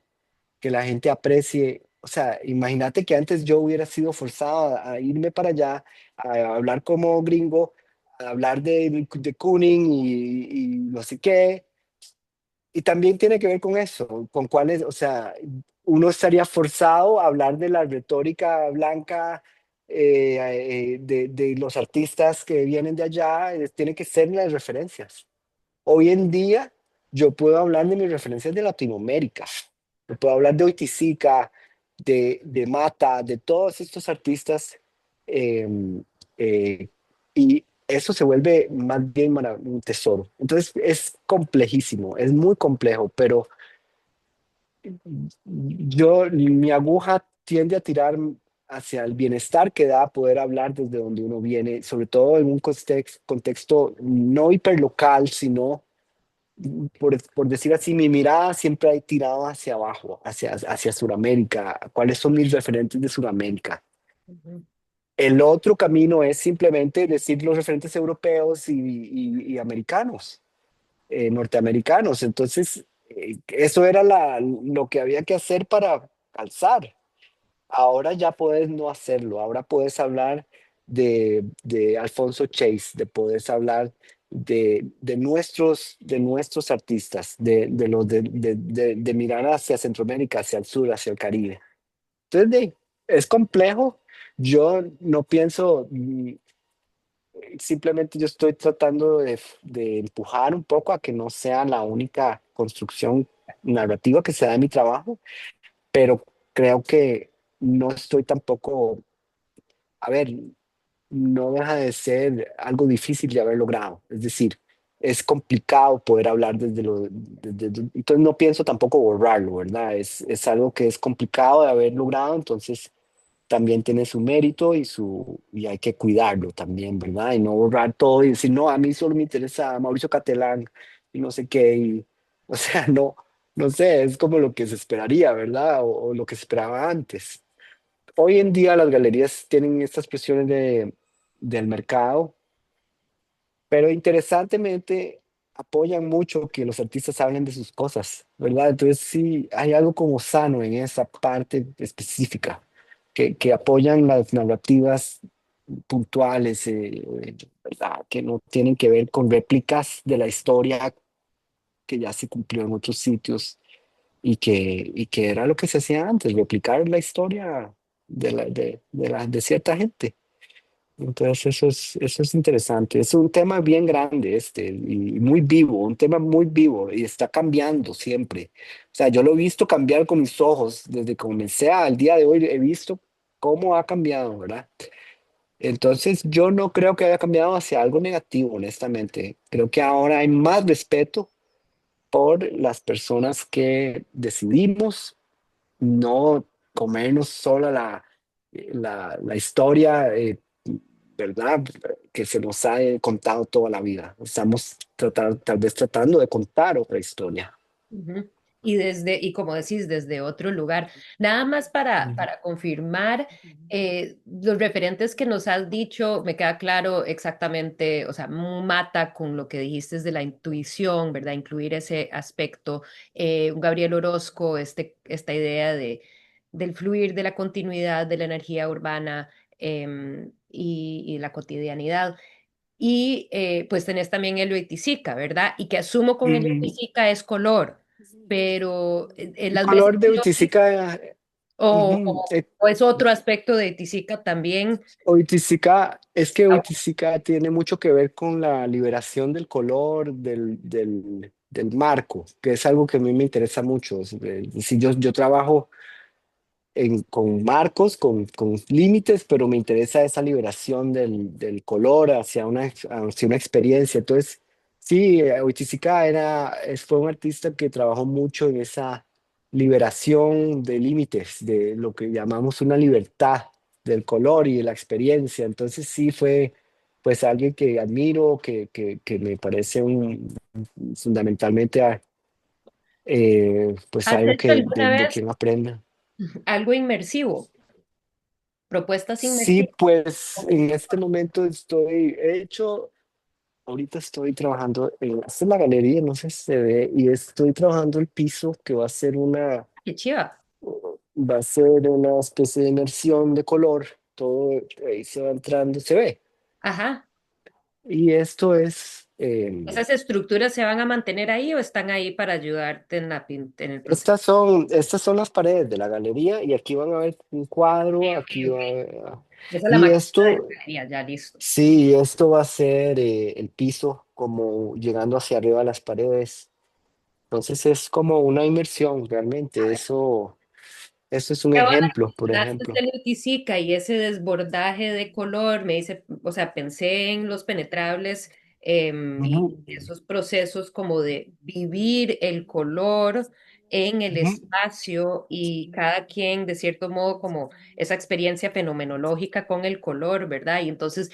que la gente aprecie. O sea, imagínate que antes yo hubiera sido forzado a irme para allá, a hablar como gringo, a hablar de Kooning y no sé qué. Y también tiene que ver con eso, con cuáles, o sea, uno estaría forzado a hablar de la retórica blanca de los artistas que vienen de allá, tiene que ser las referencias. Hoy en día yo puedo hablar de mis referencias de Latinoamérica. Yo puedo hablar de Oiticica, de Mata, de todos estos artistas. eh, eh, y eso se vuelve más bien un tesoro. Entonces es complejísimo, es muy complejo, pero mi aguja tiende a tirar hacia el bienestar que da poder hablar desde donde uno viene, sobre todo en un contexto no hiperlocal, sino por decir así, mi mirada siempre ha tirado hacia abajo, hacia Sudamérica. ¿Cuáles son mis referentes de Sudamérica? Ujú, El otro camino es simplemente decir los referentes europeos y americanos, norteamericanos. Entonces, eso era lo que había que hacer para calzar. Ahora ya puedes no hacerlo, ahora puedes hablar de Alfonso Chase, de puedes hablar de nuestros artistas, de mirar hacia Centroamérica, hacia el sur, hacia el Caribe. Entonces, es complejo. Yo no pienso, simplemente yo estoy tratando de empujar un poco a que no sea la única construcción narrativa que se da en mi trabajo, pero creo que no estoy tampoco, a ver, no deja de ser algo difícil de haber logrado. Es decir, es complicado poder hablar entonces no pienso tampoco borrarlo, ¿verdad? Es algo que es complicado de haber logrado, entonces también tiene su mérito y hay que cuidarlo también, ¿verdad? Y no borrar todo y decir, no, a mí solo me interesa Mauricio Catelán y no sé qué, o sea, no sé, es como lo que se esperaría, ¿verdad? O lo que se esperaba antes. Hoy en día las galerías tienen estas presiones del mercado, pero interesantemente apoyan mucho que los artistas hablen de sus cosas, ¿verdad? Entonces sí, hay algo como sano en esa parte específica, que apoyan las narrativas puntuales, ¿verdad? Que no tienen que ver con réplicas de la historia que ya se cumplió en otros sitios y que era lo que se hacía antes, replicar la historia de cierta gente. Entonces eso es interesante. Es un tema bien grande y muy vivo, un tema muy vivo y está cambiando siempre. O sea, yo lo he visto cambiar con mis ojos desde que comencé al día de hoy. He visto cómo ha cambiado, ¿verdad? Entonces yo no creo que haya cambiado hacia algo negativo, honestamente. Creo que ahora hay más respeto por las personas que decidimos no comernos solo la historia, ¿verdad? Que se nos ha contado toda la vida. Estamos tal vez tratando de contar otra historia. Ujú. Y como decís, desde otro lugar. Nada más Ujú. para confirmar, los referentes que nos has dicho, me queda claro exactamente, o sea, mata con lo que dijiste de la intuición, ¿verdad? Incluir ese aspecto. Un Gabriel Orozco, esta idea del fluir, de la continuidad, de la energía urbana y la cotidianidad. Y pues tenés también el Oiticica, ¿verdad? Y que asumo con el Mm, Oiticica es color, pero el las veces color de que Oiticica, ujú, o es otro aspecto de Oiticica también. Oiticica, es que Ah, Oiticica tiene mucho que ver con la liberación del color del marco, que es algo que a mí me interesa mucho. Si yo trabajo con marcos, con límites, pero me interesa esa liberación del color hacia una experiencia. Entonces, sí, Oiticica fue un artista que trabajó mucho en esa liberación de límites, de lo que llamamos una libertad del color y de la experiencia. Entonces, sí, fue pues alguien que admiro, que me parece fundamentalmente pues ¿has algo hecho alguna de vez quien aprenda. algo inmersivo? Propuestas Sí, inmersivas. pues en este momento ahorita estoy trabajando esta es la galería, no sé si se ve, y estoy trabajando el piso que Qué chiva. va a ser una especie de inmersión de color, todo ahí se va entrando, se ve. Ajá. Y esto ¿Esas estructuras se van a mantener ahí o están ahí para ayudarte en en el proceso? estas son las paredes de la galería y aquí van a ver un cuadro, Ok, aquí ok. va a ver, Esa es la y maqueta de la esto. galería, ya listo. Sí, esto va a ser el piso como llegando hacia arriba de las paredes. Entonces es como una inmersión realmente. Eso es un Qué bueno ejemplo, que por mencionaste ejemplo. el Lutizica y ese desbordaje de color, me dice, o sea, pensé en los penetrables y Ujú, esos procesos como de vivir el color en el ujú. espacio y cada quien, de cierto modo, como esa experiencia fenomenológica con el color, ¿verdad? Y entonces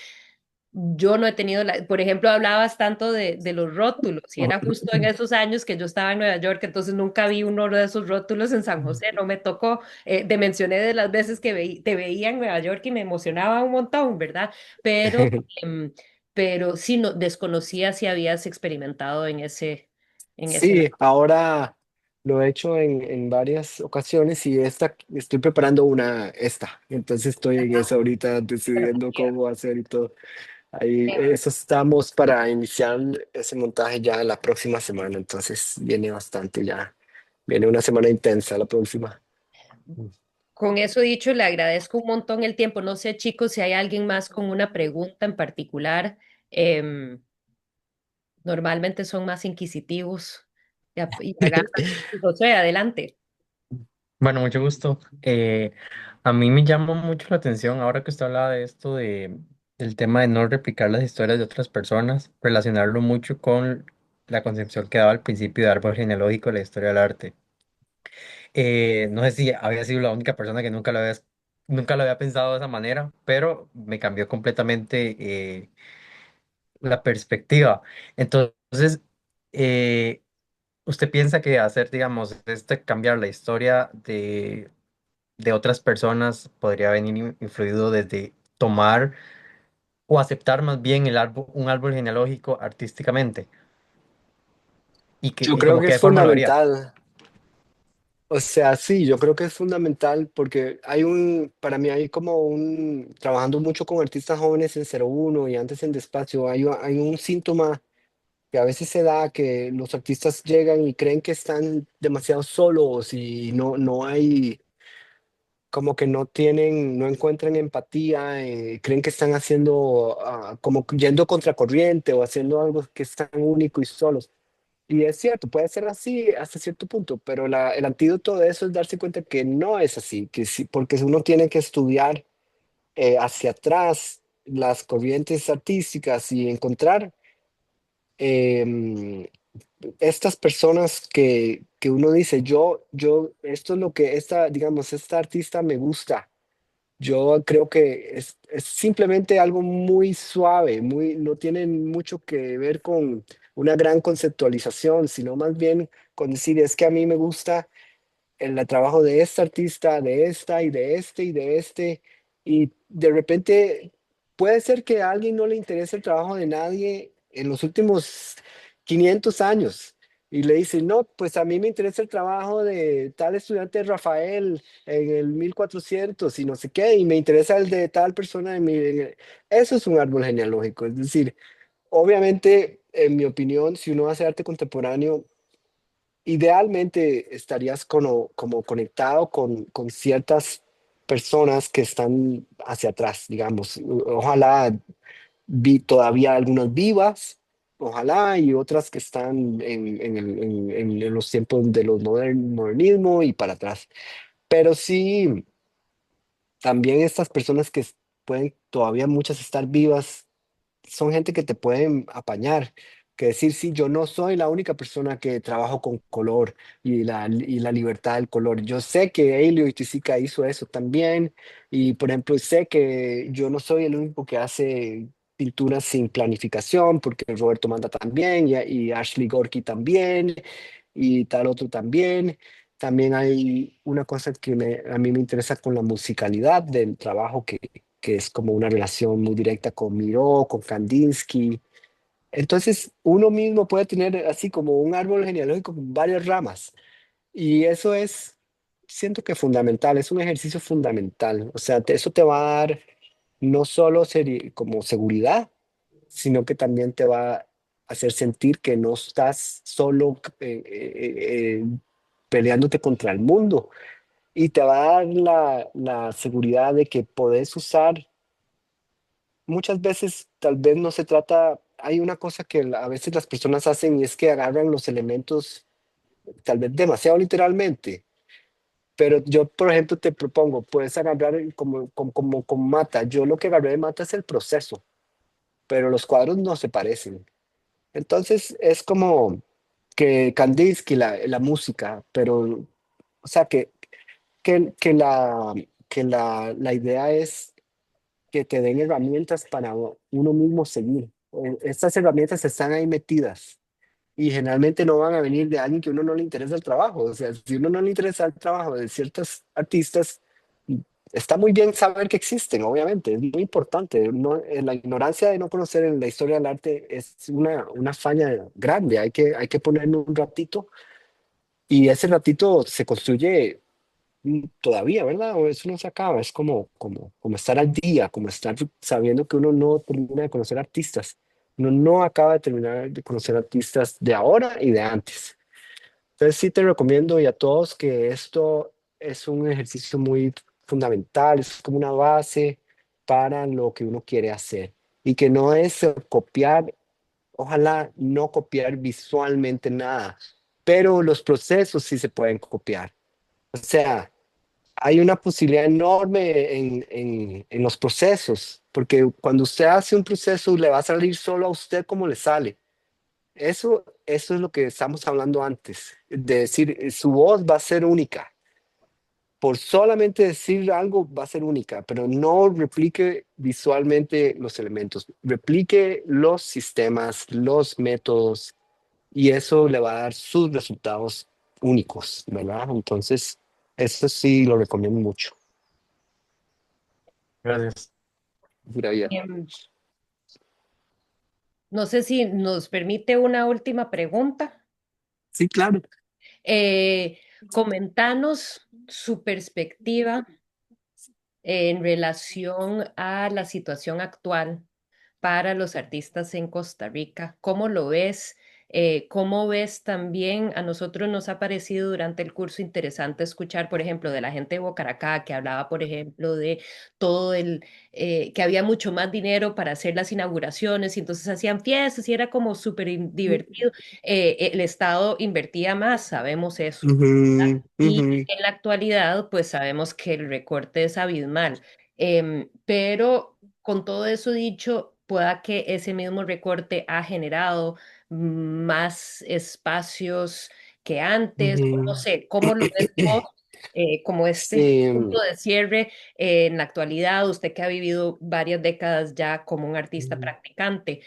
yo no he tenido, por ejemplo, hablabas tanto de los rótulos y era justo en esos años que yo estaba en Nueva York, entonces nunca vi uno de esos rótulos en San José, no me tocó. Te mencioné de las veces que te veía en Nueva York y me emocionaba un montón, ¿verdad? Pero, em, pero sí, no, desconocía si habías experimentado en ese Sí, lado. ahora lo he hecho en varias ocasiones y estoy preparando esta. Entonces estoy en eso ahorita decidiendo cómo hacer y todo. Ahí, eso estamos para iniciar ese montaje ya la próxima semana. Entonces viene bastante ya. Viene una semana intensa la próxima. Con eso dicho, le agradezco un montón el tiempo. No sé, chicos, si hay alguien más con una pregunta en particular. Em, Normalmente son más inquisitivos y agarran. José, adelante. Bueno, mucho gusto. A mí me llama mucho la atención ahora que usted hablaba de esto el tema de no replicar las historias de otras personas, relacionarlo mucho con la concepción que daba al principio de árbol genealógico de la historia del arte. No sé si había sido la única persona que nunca lo había pensado de esa manera, pero me cambió completamente la perspectiva. Entonces, eh, ¿usted piensa que hacer, digamos, cambiar la historia de otras personas podría venir influido desde tomar o aceptar más bien un árbol genealógico artísticamente? Yo Y creo como que qué es forma lo haría? fundamental. O sea, sí, yo creo que es fundamental porque para mí hay como trabajando mucho con artistas jóvenes en 01 y antes en Despacio, hay un síntoma que a veces se da que los artistas llegan y creen que están demasiado solos y no hay, como que no encuentran empatía, creen que están haciendo, como yendo contracorriente o haciendo algo que es tan único y solos. Y es cierto, puede ser así hasta cierto punto, pero el antídoto de eso es darse cuenta que no es así, que sí, porque uno tiene que estudiar hacia atrás las corrientes artísticas y encontrar em, estas personas que uno dice, esto es lo que digamos, esta artista me gusta. Yo creo que es simplemente algo muy suave, no tiene mucho que ver con una gran conceptualización, sino más bien con decir, es que a mí me gusta el trabajo de esta artista, de esta y de este y de este, y de repente puede ser que a alguien no le interese el trabajo de nadie en los últimos 500 años. Y le dice, no, pues a mí me interesa el trabajo de tal estudiante Rafael en el 1400 y no sé qué, y me interesa el de tal persona. Eso es un árbol genealógico. Es decir, obviamente, en mi opinión, si uno hace arte contemporáneo, idealmente estarías como conectado con ciertas personas que están hacia atrás, digamos. Ojalá vi todavía algunas vivas, ojalá, y otras que están en los tiempos de los modernismo y para atrás. Pero sí, también estas personas pueden todavía muchas estar vivas son gente que te pueden apañar, que decir, sí, yo no soy la única persona que trabajo con color y la libertad del color. Yo sé que Elio y Tizica hizo eso también, y por ejemplo, sé que yo no soy el único que hace pinturas sin planificación, porque Roberto Manda también, y Ashley Gorky también, y tal otro también. También hay una cosa que a mí me interesa con la musicalidad del trabajo que es como una relación muy directa con Miró, con Kandinsky. Entonces, uno mismo puede tener así como un árbol genealógico con varias ramas. Y eso siento que fundamental, es un ejercicio fundamental. O sea, eso te va a dar no solo como seguridad, sino que también te va a hacer sentir que no estás solo peleándote contra el mundo. Y te va a dar la seguridad de que podés usar muchas veces tal vez no se trata, hay una cosa que a veces las personas hacen y es que agarran los elementos tal vez demasiado literalmente, pero yo por ejemplo te propongo, puedes agarrar como con Mata, yo lo que agarré de Mata es el proceso, pero los cuadros no se parecen. Entonces es como que Kandinsky, la música, pero o sea que, que la, la idea es que te den herramientas para uno mismo seguir. Estas herramientas están ahí metidas y generalmente no van a venir de alguien que uno no le interesa el trabajo. O sea, si uno no le interesa el trabajo de ciertos artistas, está muy bien saber que existen, obviamente, es muy importante. La ignorancia de no conocer en la historia del arte es una falla grande. Hay que ponerle un ratito y ese ratito se construye todavía, ¿verdad? O eso no se acaba, es como estar al día, como estar sabiendo que uno no termina de conocer artistas. Uno no acaba de terminar de conocer artistas de ahora y de antes. Entonces sí te recomiendo y a todos que esto es un ejercicio muy fundamental, es como una base para lo que uno quiere hacer y que no es copiar, ojalá no copiar visualmente nada, pero los procesos sí se pueden copiar. O sea, hay una posibilidad enorme en los procesos, porque cuando usted hace un proceso le va a salir solo a usted como le sale. Eso es lo que estamos hablando antes, de decir, su voz va a ser única. Por solamente decir algo va a ser única, pero no replique visualmente los elementos, replique los sistemas, los métodos, y eso le va a dar sus resultados únicos, ¿verdad? Entonces, eso sí lo recomiendo mucho. Gracias. Pura vida. No sé si nos permite una última pregunta. Sí, claro. Eh, Comentanos su perspectiva en relación a la situación actual para los artistas en Costa Rica. ¿Cómo lo ves? ¿Cómo ves también? A nosotros nos ha parecido durante el curso interesante escuchar, por ejemplo, de la gente de Bocaracá que hablaba, por ejemplo, de todo que había mucho más dinero para hacer las inauguraciones y entonces hacían fiestas y era como súper divertido. El Estado invertía más, sabemos eso. Ujú, Y ujú, en la actualidad, pues sabemos que el recorte es abismal. Pero con todo eso dicho, pueda que ese mismo recorte ha generado más espacios que antes, o no ujú. sé, ¿cómo lo ves vos? Como este Sí. punto de cierre en la actualidad, usted que ha vivido varias décadas ya como un artista Ujú, practicante,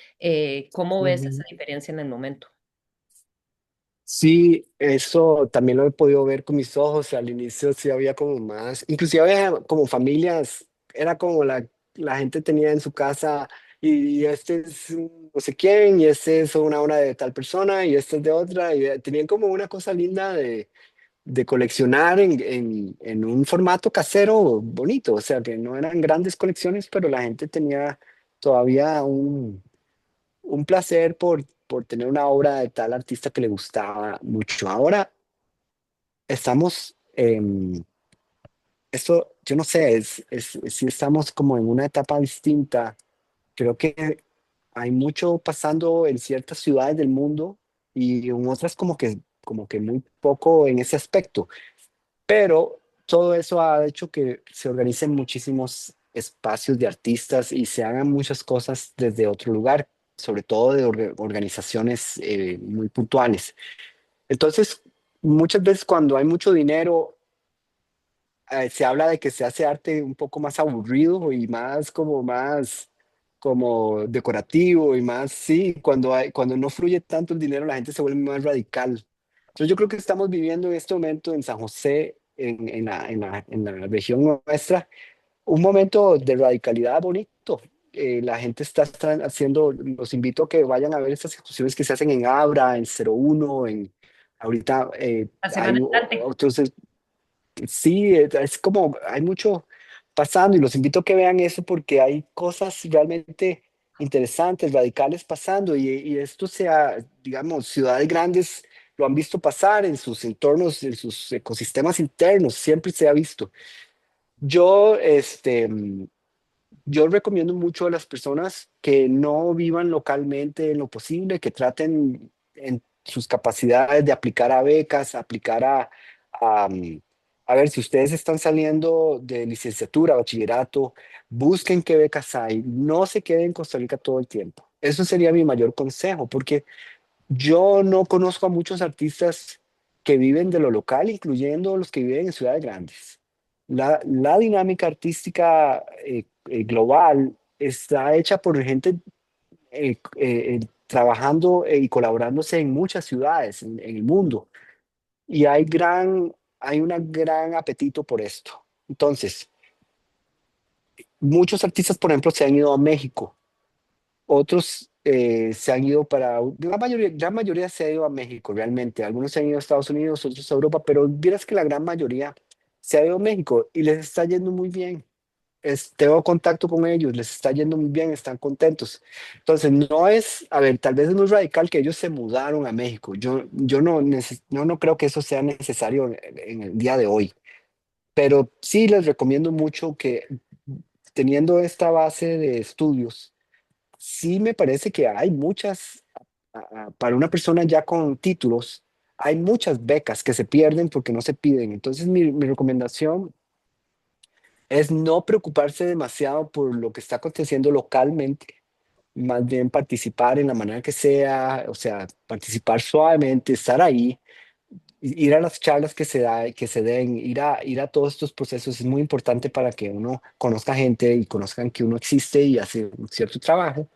¿cómo ves esa ujú. diferencia en el momento? Sí, eso también lo he podido ver con mis ojos. Al inicio sí había como más, inclusive había como familias, era como la gente tenía en su casa y este es no sé quién y este es una obra de tal persona y este es de otra y tenían como una cosa linda de coleccionar en un formato casero bonito, o sea que no eran grandes colecciones, pero la gente tenía todavía un placer por tener una obra de tal artista que le gustaba mucho. Ahora estamos, esto, yo no sé, si estamos como en una etapa distinta. Creo que hay mucho pasando en ciertas ciudades del mundo y en otras como que muy poco en ese aspecto. Pero todo eso ha hecho que se organicen muchísimos espacios de artistas y se hagan muchas cosas desde otro lugar, sobre todo de organizaciones muy puntuales. Entonces, muchas veces cuando hay mucho dinero, se habla de que se hace arte un poco más aburrido y más como decorativo y más, sí, cuando no fluye tanto el dinero, la gente se vuelve más radical. Entonces yo creo que estamos viviendo en este momento en San José, en la región nuestra, un momento de radicalidad bonito. La gente está haciendo, los invito a que vayan a ver estas exposiciones que se hacen en Abra, en 01, ahorita La hay semana entrante. otros. Sí, es como, hay mucho pasando y los invito a que vean eso porque hay cosas realmente interesantes, radicales pasando y esto sea, digamos, ciudades grandes lo han visto pasar en sus entornos, en sus ecosistemas internos, siempre se ha visto. Yo, yo recomiendo mucho a las personas que no vivan localmente en lo posible, que traten en sus capacidades de aplicar a becas, aplicar a ver si ustedes están saliendo de licenciatura, bachillerato, busquen qué becas hay, no se queden en Costa Rica todo el tiempo. Eso sería mi mayor consejo, porque yo no conozco a muchos artistas que viven de lo local, incluyendo los que viven en ciudades grandes. La dinámica artística global está hecha por gente trabajando y colaborándose en muchas ciudades en el mundo. Y hay un gran apetito por esto. Entonces, muchos artistas, por ejemplo, se han ido a México. Otros se han ido la mayoría se ha ido a México realmente. Algunos se han ido a Estados Unidos, otros a Europa, pero vieras que la gran mayoría se ha ido a México y les está yendo muy bien. Tengo contacto con ellos, les está yendo muy bien, están contentos. Entonces, no es, a ver, tal vez es muy radical que ellos se mudaron a México. Yo no creo que eso sea necesario en el día de hoy, pero sí les recomiendo mucho que teniendo esta base de estudios, sí me parece que hay muchas, para una persona ya con títulos, hay muchas becas que se pierden porque no se piden. Entonces, mi recomendación es no preocuparse demasiado por lo que está aconteciendo localmente, más bien participar en la manera que sea, o sea, participar suavemente, estar ahí, ir a las charlas que se den, ir a todos estos procesos es muy importante para que uno conozca gente y conozcan que uno existe y hace un cierto trabajo.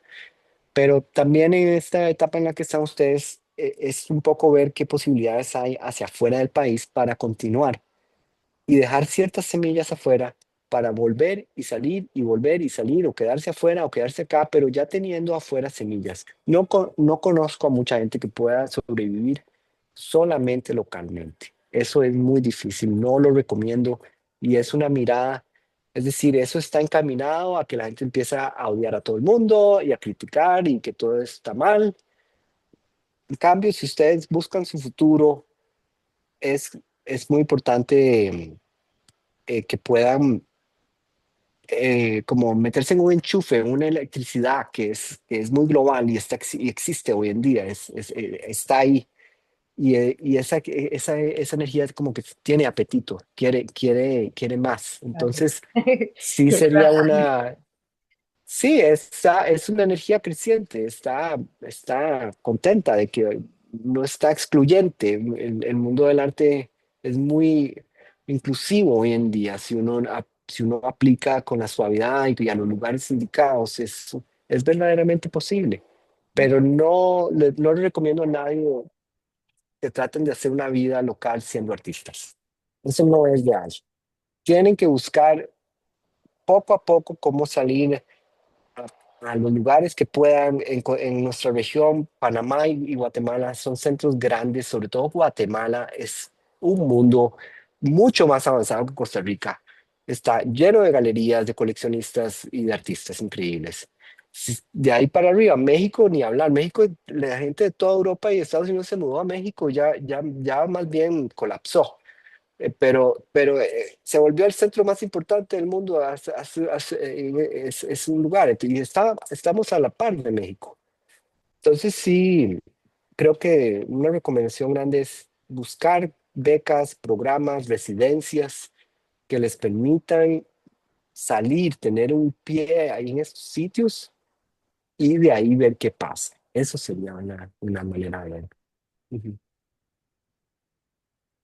Pero también en esta etapa en la que están ustedes, es un poco ver qué posibilidades hay hacia afuera del país para continuar y dejar ciertas semillas afuera para volver y salir y volver y salir o quedarse afuera o quedarse acá, pero ya teniendo afuera semillas. No conozco a mucha gente que pueda sobrevivir solamente localmente. Eso es muy difícil, no lo recomiendo y es una mirada, es decir, eso está encaminado a que la gente empieza a odiar a todo el mundo y a criticar y que todo está mal. En cambio, si ustedes buscan su futuro, es muy importante que puedan como meterse en un enchufe, en una electricidad que es muy global y, y existe hoy en día, está ahí. Y esa energía es como que tiene apetito, quiere más. Vale. Entonces, sí Qué sería razón. una, sí, es una energía creciente, está contenta de que no está excluyente. El mundo del arte es muy inclusivo hoy en día. Si uno aplica con la suavidad y a los lugares indicados, es verdaderamente posible. Pero no le recomiendo a nadie que traten de hacer una vida local siendo artistas. Eso no es real. Tienen que buscar poco a poco cómo salir a los lugares que puedan en nuestra región. Panamá y Guatemala son centros grandes, sobre todo Guatemala es un mundo mucho más avanzado que Costa Rica. Está lleno de galerías, de coleccionistas y de artistas increíbles. De ahí para arriba, México, ni hablar. México, la gente de toda Europa y Estados Unidos se mudó a México, ya más bien colapsó. Pero se volvió el centro más importante del mundo. Es un lugar y estamos a la par de México. Entonces sí, creo que una recomendación grande es buscar becas, programas, residencias que les permitan salir, tener un pie ahí en estos sitios y de ahí ver qué pasa. Eso sería una manera de ver. Ujú.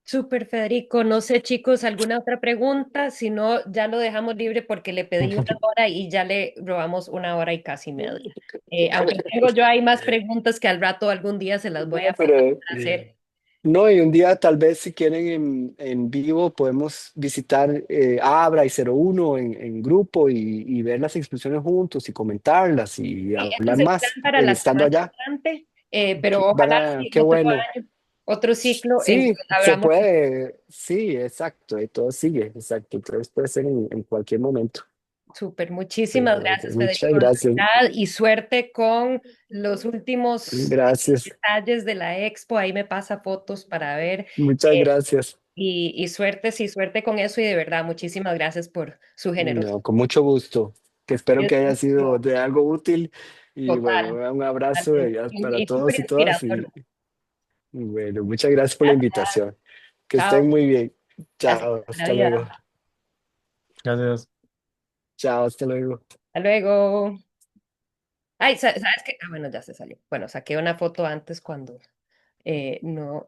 Súper, Federico. No sé, chicos, ¿alguna otra pregunta? Si no, ya lo dejamos libre porque le pedí una hora y ya le robamos una hora y casi media. Aunque tengo yo ahí más preguntas que al rato algún día se las voy No, a pero hacer. no, y un día tal vez si quieren en vivo podemos visitar Abra y 01 en grupo y ver las exposiciones juntos y comentarlas y Sí, ese hablar es el plan más para la estando semana allá. entrante, pero ojalá sí, Qué otro bueno. año, otro ciclo en que Sí, se hablamos. puede, sí, exacto, y todo sigue, exacto. Entonces puede ser en cualquier momento. Súper, muchísimas gracias, Muchas Federico, de gracias, verdad, y suerte con los últimos gracias, detalles de la expo. Ahí me pasa fotos para ver. muchas eh, gracias. y suerte, sí, suerte con eso. Y de verdad, muchísimas gracias por su generosidad. No, con mucho gusto, que espero que haya sido de algo útil y bueno, Total, un abrazo totalmente. para Y súper todos y todas inspirador. y bueno, muchas gracias por la invitación. Que estén Chao. muy bien. Gracias Chao, por la hasta luego. vida. Gracias. Chao, hasta luego. Hasta luego. Ay, ¿sabes qué? Ah, bueno, ya se salió. Bueno, saqué una foto antes cuando no